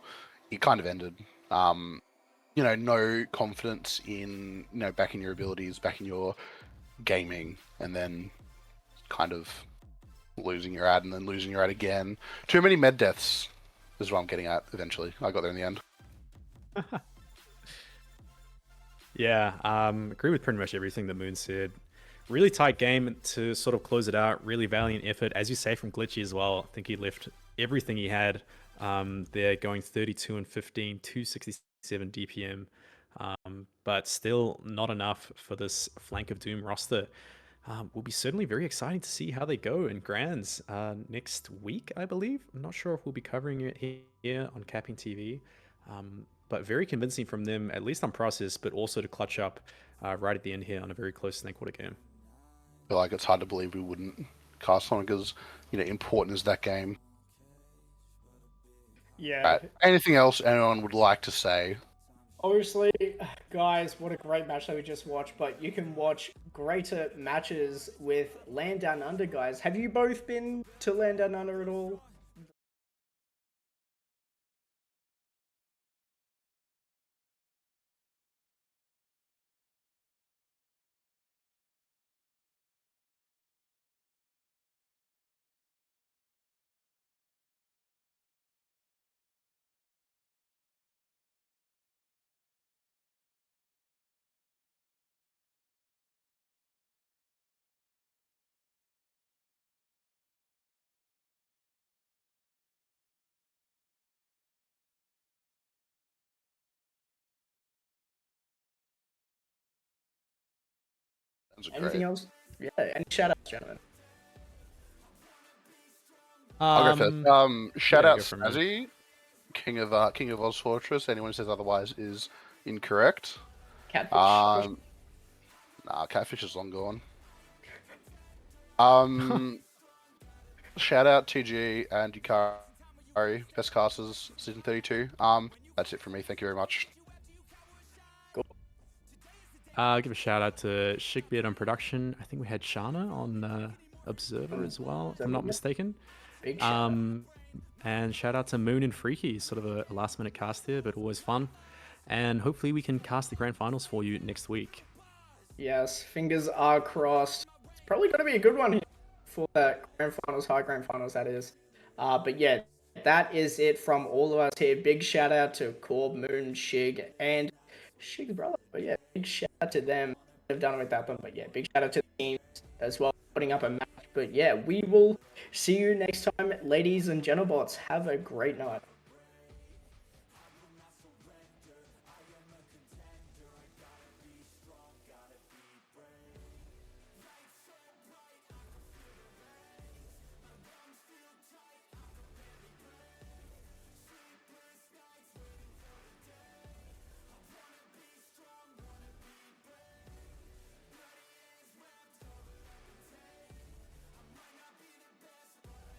it kind of ended. You know, no confidence in, you know, backing your abilities, backing your gaming, and then kind of losing your ad and then losing your ad again. Too many med deaths is what I'm getting at eventually. I got there in the end.
Yeah, agree with pretty much everything that Moon said. Really tight game to sort of close it out. Really valiant effort, as you say, from Glitchy as well. I think he left everything he had. They're going 32 and 15, 267 DPM, but still not enough for this Flank of Doom roster. Will be certainly very exciting to see how they go in Grands next week, I believe. I'm not sure if we'll be covering it here on CappingTV, but very convincing from them, at least on process, but also to clutch up right at the end here on a very close Snake Water game.
I feel like it's hard to believe we wouldn't cast on it because, you know, important is that game.
Yeah.
Anything else anyone would like to say?
Obviously, guys, what a great match that we just watched, but you can watch greater matches with Land Down Under, guys. Have you both been to Land Down Under at all? Anything else? Yeah, any shout-outs, gentlemen?
I'll go first. Shout
yeah,
out
go for me.
Snazzy, King of ozfortress. Anyone who says otherwise is incorrect.
Catfish?
Nah, Catfish is long gone. Shout out TG and Yukari, best casters, season 32. That's it from me. Thank you very much.
Give a shout out to Shigbeard on production. I think we had Shana on Observer as well, if I'm not mistaken.
Big shout out.
And shout out to Moon and Freaky, sort of a last minute cast here, but always fun. And hopefully we can cast the grand finals for you next week.
Yes, fingers are crossed. It's probably going to be a good one here for the grand finals, high grand finals, that is. But yeah, that is it from all of us here. Big shout out to Corb, Moon, Shig, and Shig's brother. But yeah, big shout out to them. They've done it without them. But yeah, big shout out to the teams as well, putting up a match. But yeah, we will see you next time, ladies and Genobots. Have a great night.